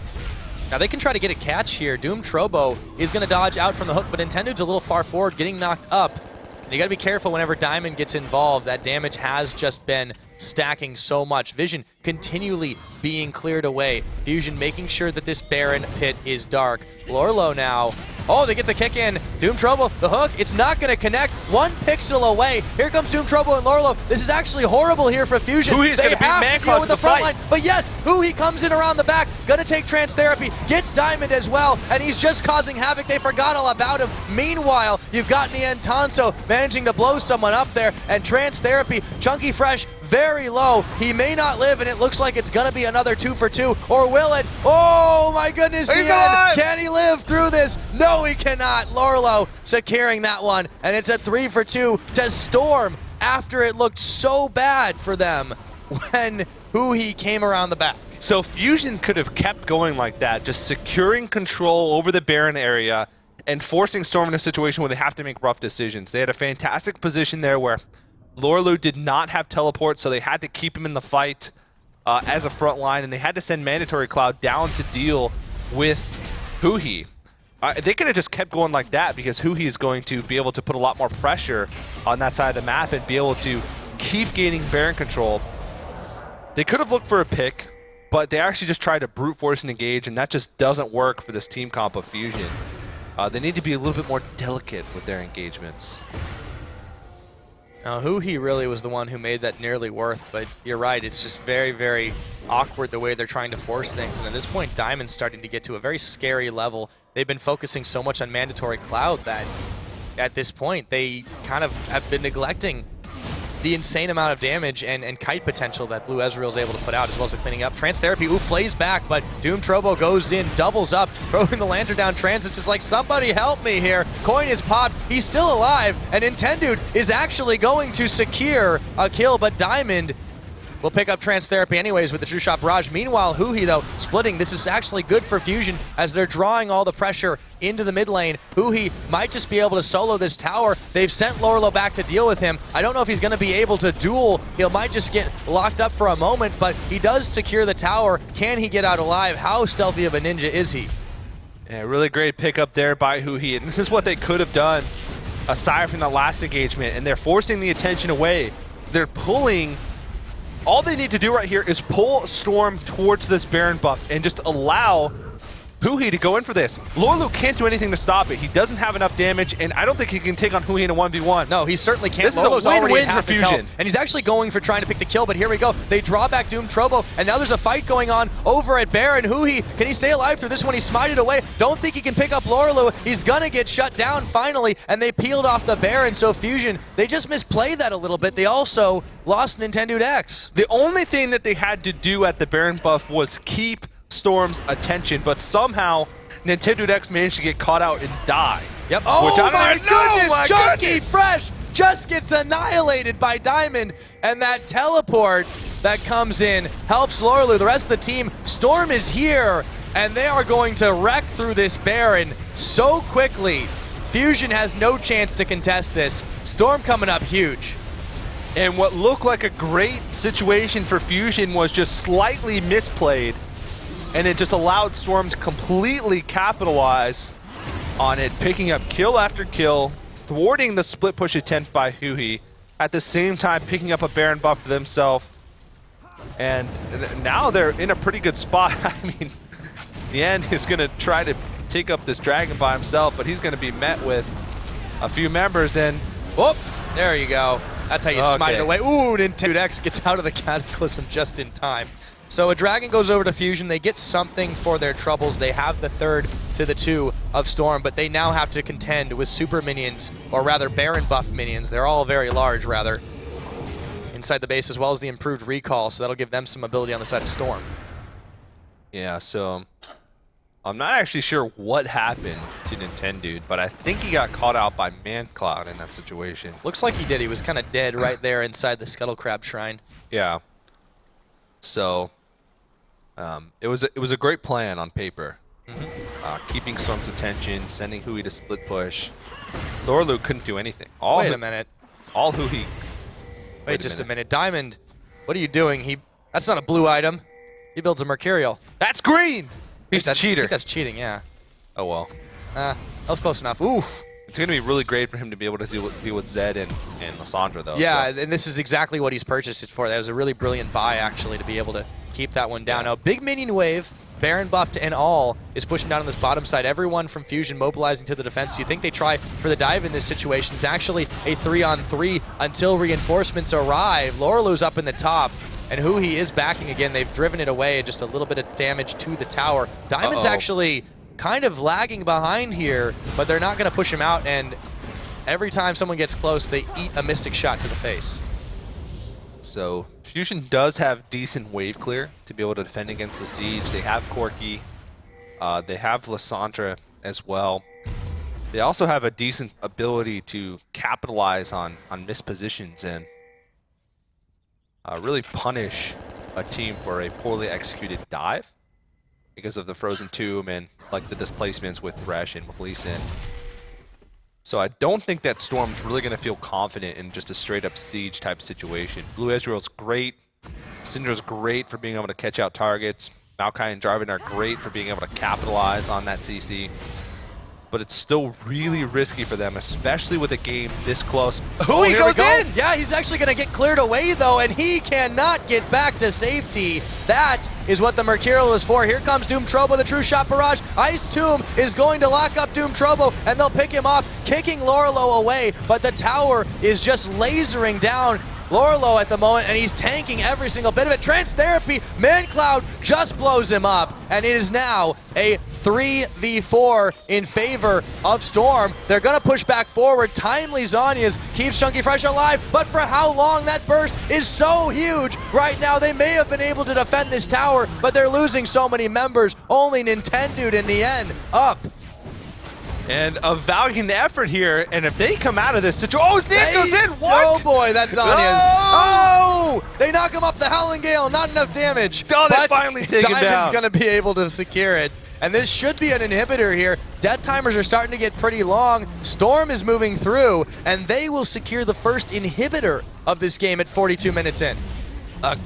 Now they can try to get a catch here. Doom Trobo is going to dodge out from the hook, but Nintendo's a little far forward, getting knocked up. And you got to be careful whenever Diamond gets involved. That damage has just been stacking so much. Vision continually being cleared away. Fusion making sure that this Baron pit is dark. Lorlo now. Oh, they get the kick in. Doom Trobo, the hook, it's not going to connect. 1 pixel away. Here comes Doom Trobo and Lorlo. This is actually horrible here for Fusion. Huhi's going to beat Manclaw with the front line. But yes, Huhi comes in around the back. Going to take Trance Therapy. Gets Diamond as well. And he's just causing havoc. They forgot all about him. Meanwhile, you've got Nien Tanso managing to blow someone up there. And Trance Therapy, Chunky Fresh, very low. He may not live, and it looks like it's going to be another 2 for 2. Or will it? Oh, my goodness. He's alive! Can he live through this? No, he cannot. Lorlo securing that one. And it's a 3 for 2 to Storm after it looked so bad for them when Huhi came around the back. So Fusion could have kept going like that, just securing control over the Baron area and forcing Storm in a situation where they have to make rough decisions. They had a fantastic position there where Lorelu did not have teleport, so they had to keep him in the fight as a front line, and they had to send Mandatory Cloud down to deal with Huhi. They could have just kept going like that because Huhi is going to be able to put a lot more pressure on that side of the map and be able to keep gaining Baron control. They could have looked for a pick, but they actually just tried to brute force and engage, and that just doesn't work for this team comp of Fusion. They need to be a little bit more delicate with their engagements. Now, Huhi really was the one who made that nearly worth, but you're right, it's just very, very awkward the way they're trying to force things. And at this point, Diamond's starting to get to a very scary level. They've been focusing so much on Mandatory Cloud that at this point, they kind of have been neglecting the insane amount of damage and kite potential that Blue Ezreal is able to put out, as well as the cleaning up. Trance Therapy, flays back, but Doom Trobo goes in, doubles up, throwing the lantern down. Trance is just like, somebody help me here. Coin is popped, he's still alive, and Nintendude is actually going to secure a kill, but Diamond will pick up Trance Therapy anyways with the True Shot Barrage. Meanwhile, Huhi, though, splitting. This is actually good for Fusion as they're drawing all the pressure into the mid lane. Huhi might just be able to solo this tower. They've sent Lorlo back to deal with him. I don't know if he's going to be able to duel. He might just get locked up for a moment, but he does secure the tower. Can he get out alive? How stealthy of a ninja is he? Yeah, really great pickup there by Huhi, and this is what they could have done aside from the last engagement, and they're forcing the attention away. They're pulling. All they need to do right here is pull Storm towards this Baron buff and just allow Huhi to go in for this. Lorlu can't do anything to stop it. He doesn't have enough damage, and I don't think he can take on Huhi in a 1v1. No, he certainly can't. This is a win-win for Fusion. And he's actually going for trying to pick the kill, but here we go. They draw back Doom Trobo, and now there's a fight going on over at Baron. Huhi, can he stay alive through this one? He's smited away. Don't think he can pick up Lorlu. He's gonna get shut down finally, and they peeled off the Baron, so Fusion, they just misplayed that a little bit. They also lost Nintendude X. The only thing that they had to do at the Baron buff was keep Storm's attention, but somehow Nintendude X managed to get caught out and die. Yep. Oh my goodness! Chunky Fresh just gets annihilated by Diamond, and that teleport that comes in helps Lorlu. The rest of the team, Storm is here, and they are going to wreck through this Baron so quickly. Fusion has no chance to contest this. Storm coming up huge. And what looked like a great situation for Fusion was just slightly misplayed, and it just allowed Storm to completely capitalize on it, picking up kill after kill, thwarting the split push attempt by Huhi, at the same time picking up a Baron buff for themselves. And now they're in a pretty good spot. I mean, Yen is going to try to take up this dragon by himself, but he's going to be met with a few members, and whoop, there you go. That's how you smite it away. Ooh, Nintendude X gets out of the Cataclysm just in time. So a dragon goes over to Fusion. They get something for their troubles. They have the 3rd to the 2 of Storm, but they now have to contend with super minions, or rather Baron buff minions. They're all very large, rather, inside the base, as well as the improved recall, so that'll give them some ability on the side of Storm. Yeah, so I'm not actually sure what happened to Nintendude, but I think he got caught out by ManCloud in that situation. Looks like he did. He was kind of dead right there inside the Scuttle Crab Shrine. Yeah. So it was a great plan on paper. Keeping Storm's attention, sending Huhi to split push. Lorlu couldn't do anything. Wait a minute. All Huhi. Wait just a minute. Diamond, what are you doing? That's not a blue item. He builds a Mercurial. That's green! He's a cheater. I think that's cheating, yeah. Oh well. That was close enough. Oof. It's going to be really great for him to be able to deal with Zed and Lysandra, though. Yeah, so. And this is exactly what he's purchased it for. That was a really brilliant buy, actually, to be able to keep that one down. Now, big minion wave, Baron buffed and all, is pushing down on this bottom side. Everyone from Fusion mobilizing to the defense. Do you think they try for the dive in this situation? It's actually a 3-on-3 until reinforcements arrive. Lorlu's up in the top, and Huhi is backing again. They've driven it away, just a little bit of damage to the tower. Diamond's actually kind of lagging behind here, but they're not going to push him out, and every time someone gets close, they eat a Mystic Shot to the face. So Fusion does have decent wave clear to be able to defend against the siege. They have Corki. They have Lysandra as well. They also have a decent ability to capitalize on mispositions and really punish a team for a poorly executed dive because of the Frozen Tomb and like the displacements with Thresh and with Lee Sin. So I don't think that Storm's really going to feel confident in just a straight-up siege type situation. Blue Ezreal's great. Syndra's great for being able to catch out targets. Maokai and Jarvan are great for being able to capitalize on that CC. But it's still really risky for them, especially with a game this close. Oh, he goes in! Yeah, he's actually going to get cleared away, though, and he cannot get back to safety. That is what the Mercurial is for. Here comes Doom Trobo, the True Shot Barrage. Ice Tomb is going to lock up Doom Trobo, and they'll pick him off, kicking Lorlo away, but the tower is just lasering down. Lorlo at the moment, and he's tanking every single bit of it. Trance Therapy, Man-Cloud just blows him up, and it is now a 3v4 in favor of Storm. They're going to push back forward. Timely Zhonya's keeps Chunky Fresh alive, but for how long? That burst is so huge. Right now, they may have been able to defend this tower, but they're losing so many members. Only Nintendo in the end up. And a valiant effort here, and if they come out of this situation, oh, Sneak goes in, what? Oh boy, that's Zhonya's. No! Oh! They knock him up the Howling Gale, not enough damage. Oh, they but finally take him down. Diamond's gonna be able to secure it. And this should be an inhibitor here. Death timers are starting to get pretty long. Storm is moving through, and they will secure the first inhibitor of this game at 42 minutes in. A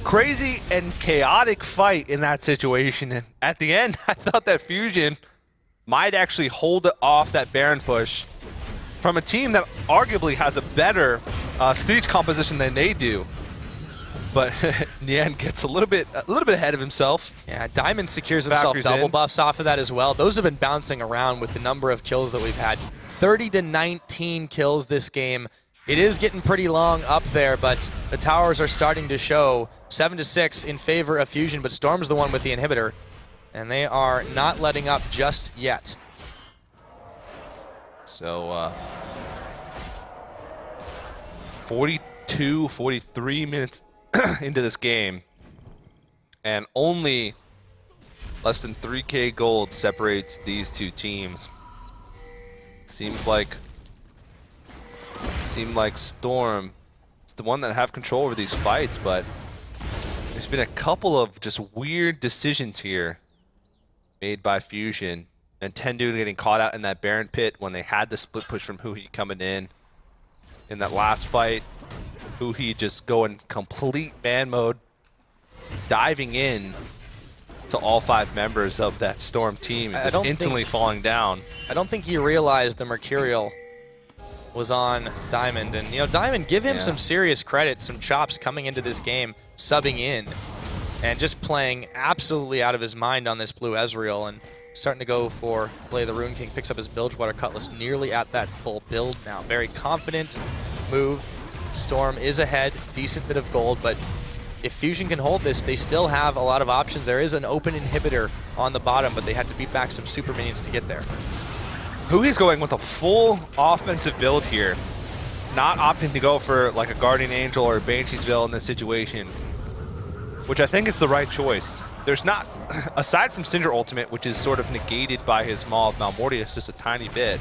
crazy and chaotic fight in that situation. And at the end, I thought that Fusion might actually hold off that Baron push from a team that arguably has a better stage composition than they do. But Nian gets a little bit ahead of himself. Yeah, Diamond secures himself double buffs off of that as well. Those have been bouncing around with the number of kills that we've had. 30 to 19 kills this game. It is getting pretty long up there, but the towers are starting to show 7 to 6 in favor of Fusion, but Storm's the one with the inhibitor, and they are not letting up just yet. So 42, 43 minutes into this game, and only less than 3K gold separates these two teams. Seems like Storm is the one that have control over these fights, but there's been a couple of just weird decisions here made by Fusion. Nintendo getting caught out in that Baron pit when they had the split push from Huhi coming in that last fight. Huhi just going complete man mode, diving in to all 5 members of that Storm team and just instantly falling down. I don't think he realized the Mercurial was on Diamond. And, you know, Diamond, give him some serious credit, some chops coming into this game, subbing in, and just playing absolutely out of his mind on this blue Ezreal, and starting to go for play the Rune King, picks up his Bilgewater Cutlass nearly at that full build now. Very confident move. Storm is ahead, decent bit of gold, but if Fusion can hold this, they still have a lot of options. There is an open inhibitor on the bottom, but they had to beat back some super minions to get there. Huhi's going with a full offensive build here, not opting to go for like a Guardian Angel or a Banshee's Veil in this situation, which I think is the right choice. There's not, aside from Syndra Ultimate, which is sort of negated by his Maw of Malmortius just a tiny bit,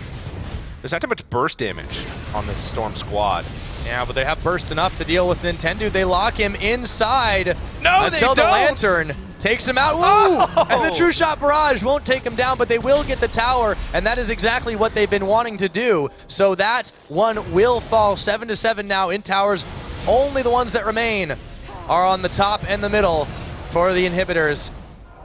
there's not too much burst damage on this Storm squad. Yeah, but they have burst enough to deal with Nintendo. They lock him inside until the Lantern takes him out. Woo! And the True Shot Barrage won't take him down, but they will get the tower, and that is exactly what they've been wanting to do. So that one will fall. 7 to 7 now in towers. Only the ones that remain are on the top and the middle for the inhibitors.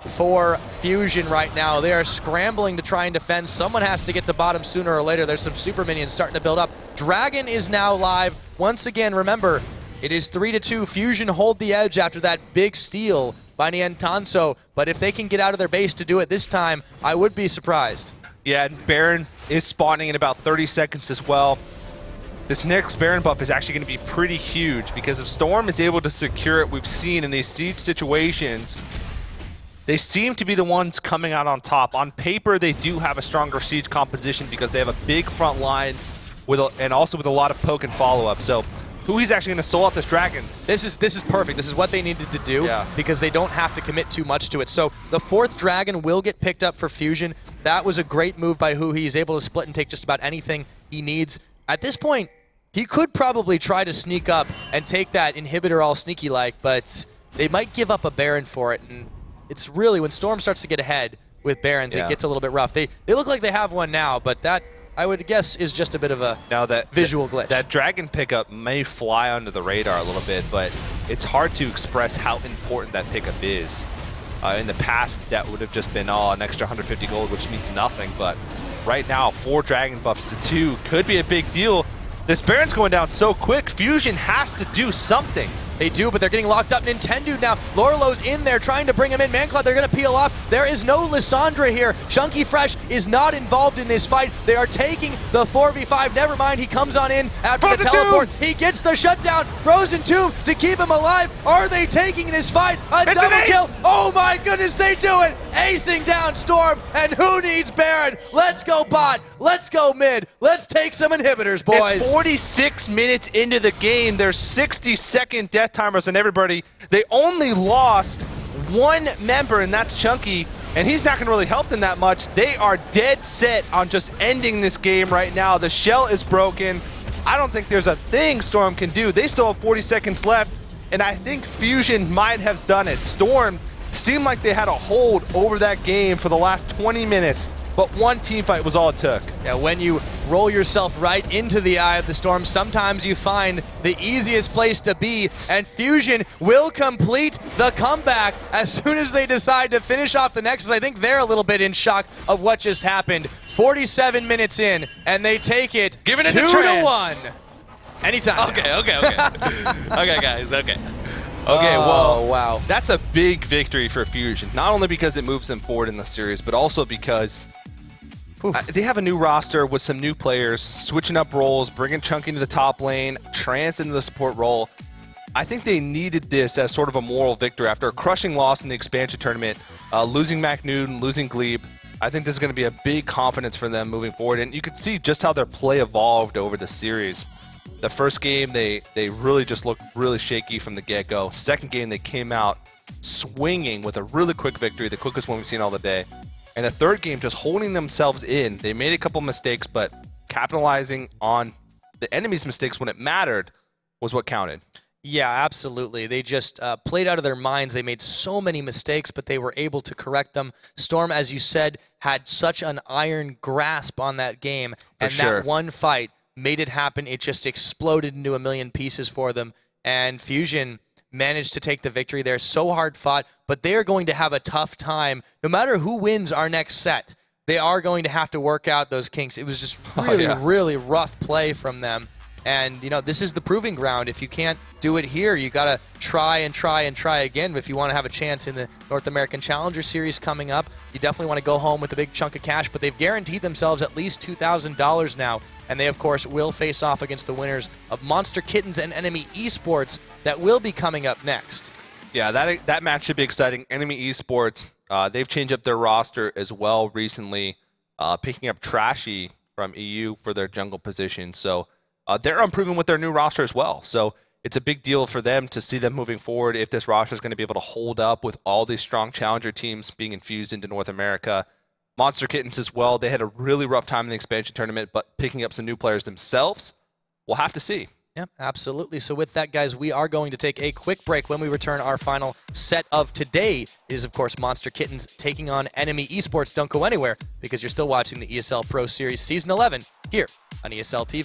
For Fusion right now, they are scrambling to try and defend. Someone has to get to bottom sooner or later. There's some super minions starting to build up. Dragon is now live. Once again, remember, it is 3 to 2. Fusion hold the edge after that big steal by Niantanso, but if they can get out of their base to do it this time, I would be surprised. Yeah, and Baron is spawning in about 30 seconds as well. This next Baron buff is actually going to be pretty huge, because if Storm is able to secure it, we've seen in these siege situations, they seem to be the ones coming out on top. On paper, they do have a stronger siege composition because they have a big front line and also with a lot of poke and follow-up. So Huhi's actually going to soul out this dragon. This is perfect. This is what they needed to do because they don't have to commit too much to it. So the 4th dragon will get picked up for Fusion. That was a great move by Huhi. He's able to split and take just about anything he needs. At this point, he could probably try to sneak up and take that inhibitor all sneaky-like, but they might give up a Baron for it. And it's really, when Storm starts to get ahead with Barons, it gets a little bit rough. They look like they have one now, but that, I would guess, is just a bit of a visual glitch. That dragon pickup may fly under the radar a little bit, but it's hard to express how important that pickup is. In the past, that would have just been an extra 150 gold, which means nothing, but right now, 4 dragon buffs to 2 could be a big deal. This Baron's going down so quick, Fusion has to do something. They do, but they're getting locked up. Nintendo now. Lorlo's in there trying to bring him in. Mancloud, they're going to peel off. There is no Lissandra here. Chunky Fresh is not involved in this fight. They are taking the 4v5. Never mind, he comes on in after the teleport. He gets the shutdown. Frozen Tomb to keep him alive. Are they taking this fight? A double kill. Oh my goodness, they do it. Acing down Storm, and who needs Baron? Let's go bot. Let's go mid. Let's take some inhibitors, boys. It's 46 minutes into the game. There's 60-second death timers on everybody. They only lost one member, and that's Chunky, and he's not going to really help them that much. They are dead set on just ending this game right now. The shell is broken. I don't think there's a thing Storm can do. They still have 40 seconds left, and I think Fusion might have done it. Storm seemed like they had a hold over that game for the last 20 minutes, but one team fight was all it took. Yeah, when you roll yourself right into the eye of the storm, sometimes you find the easiest place to be, and Fusion will complete the comeback as soon as they decide to finish off the Nexus. I think they're a little bit in shock of what just happened. 47 minutes in, and they take it 2-1. Anytime. Okay. Okay, guys, okay. Okay, well, wow. That's a big victory for Fusion. Not only because it moves them forward in the series, but also because they have a new roster with some new players, switching up roles, bringing Chunky into the top lane, Trance into the support role. I think they needed this as sort of a moral victory after a crushing loss in the expansion tournament, losing Mac Newton, losing Glebe. I think this is going to be a big confidence for them moving forward, and you can see just how their play evolved over the series. The first game, they really just looked really shaky from the get-go. Second game, they came out swinging with a really quick victory, the quickest one we've seen all the day. And the third game, just holding themselves in. They made a couple mistakes, but capitalizing on the enemy's mistakes when it mattered was what counted. Yeah, absolutely. They just played out of their minds. They made so many mistakes, but they were able to correct them. Storm, as you said, had such an iron grasp on that game, and that one fight made it happen. It just exploded into a million pieces for them, and Fusion managed to take the victory there. So hard fought, but they're going to have a tough time. No matter who wins our next set, they are going to have to work out those kinks. It was just really, really rough play from them. And, you know, this is the proving ground. If you can't do it here, you got to try and try and try again. If you want to have a chance in the North American Challenger Series coming up, you definitely want to go home with a big chunk of cash. But they've guaranteed themselves at least $2,000 now. And they, of course, will face off against the winners of Monster Kittens and Enemy Esports that will be coming up next. Yeah, that match should be exciting. Enemy Esports, they've changed up their roster as well recently, picking up Trashy from EU for their jungle position. So they're improving with their new roster as well. So it's a big deal for them to see them moving forward if this roster is going to be able to hold up with all these strong challenger teams being infused into North America. Monster Kittens as well. They had a really rough time in the expansion tournament, but picking up some new players themselves, we'll have to see. Yep, absolutely. So with that, guys, we are going to take a quick break. When we return, our final set of today is, of course, Monster Kittens taking on Enemy Esports. Don't go anywhere because you're still watching the ESL Pro Series Season 11 here on ESL TV.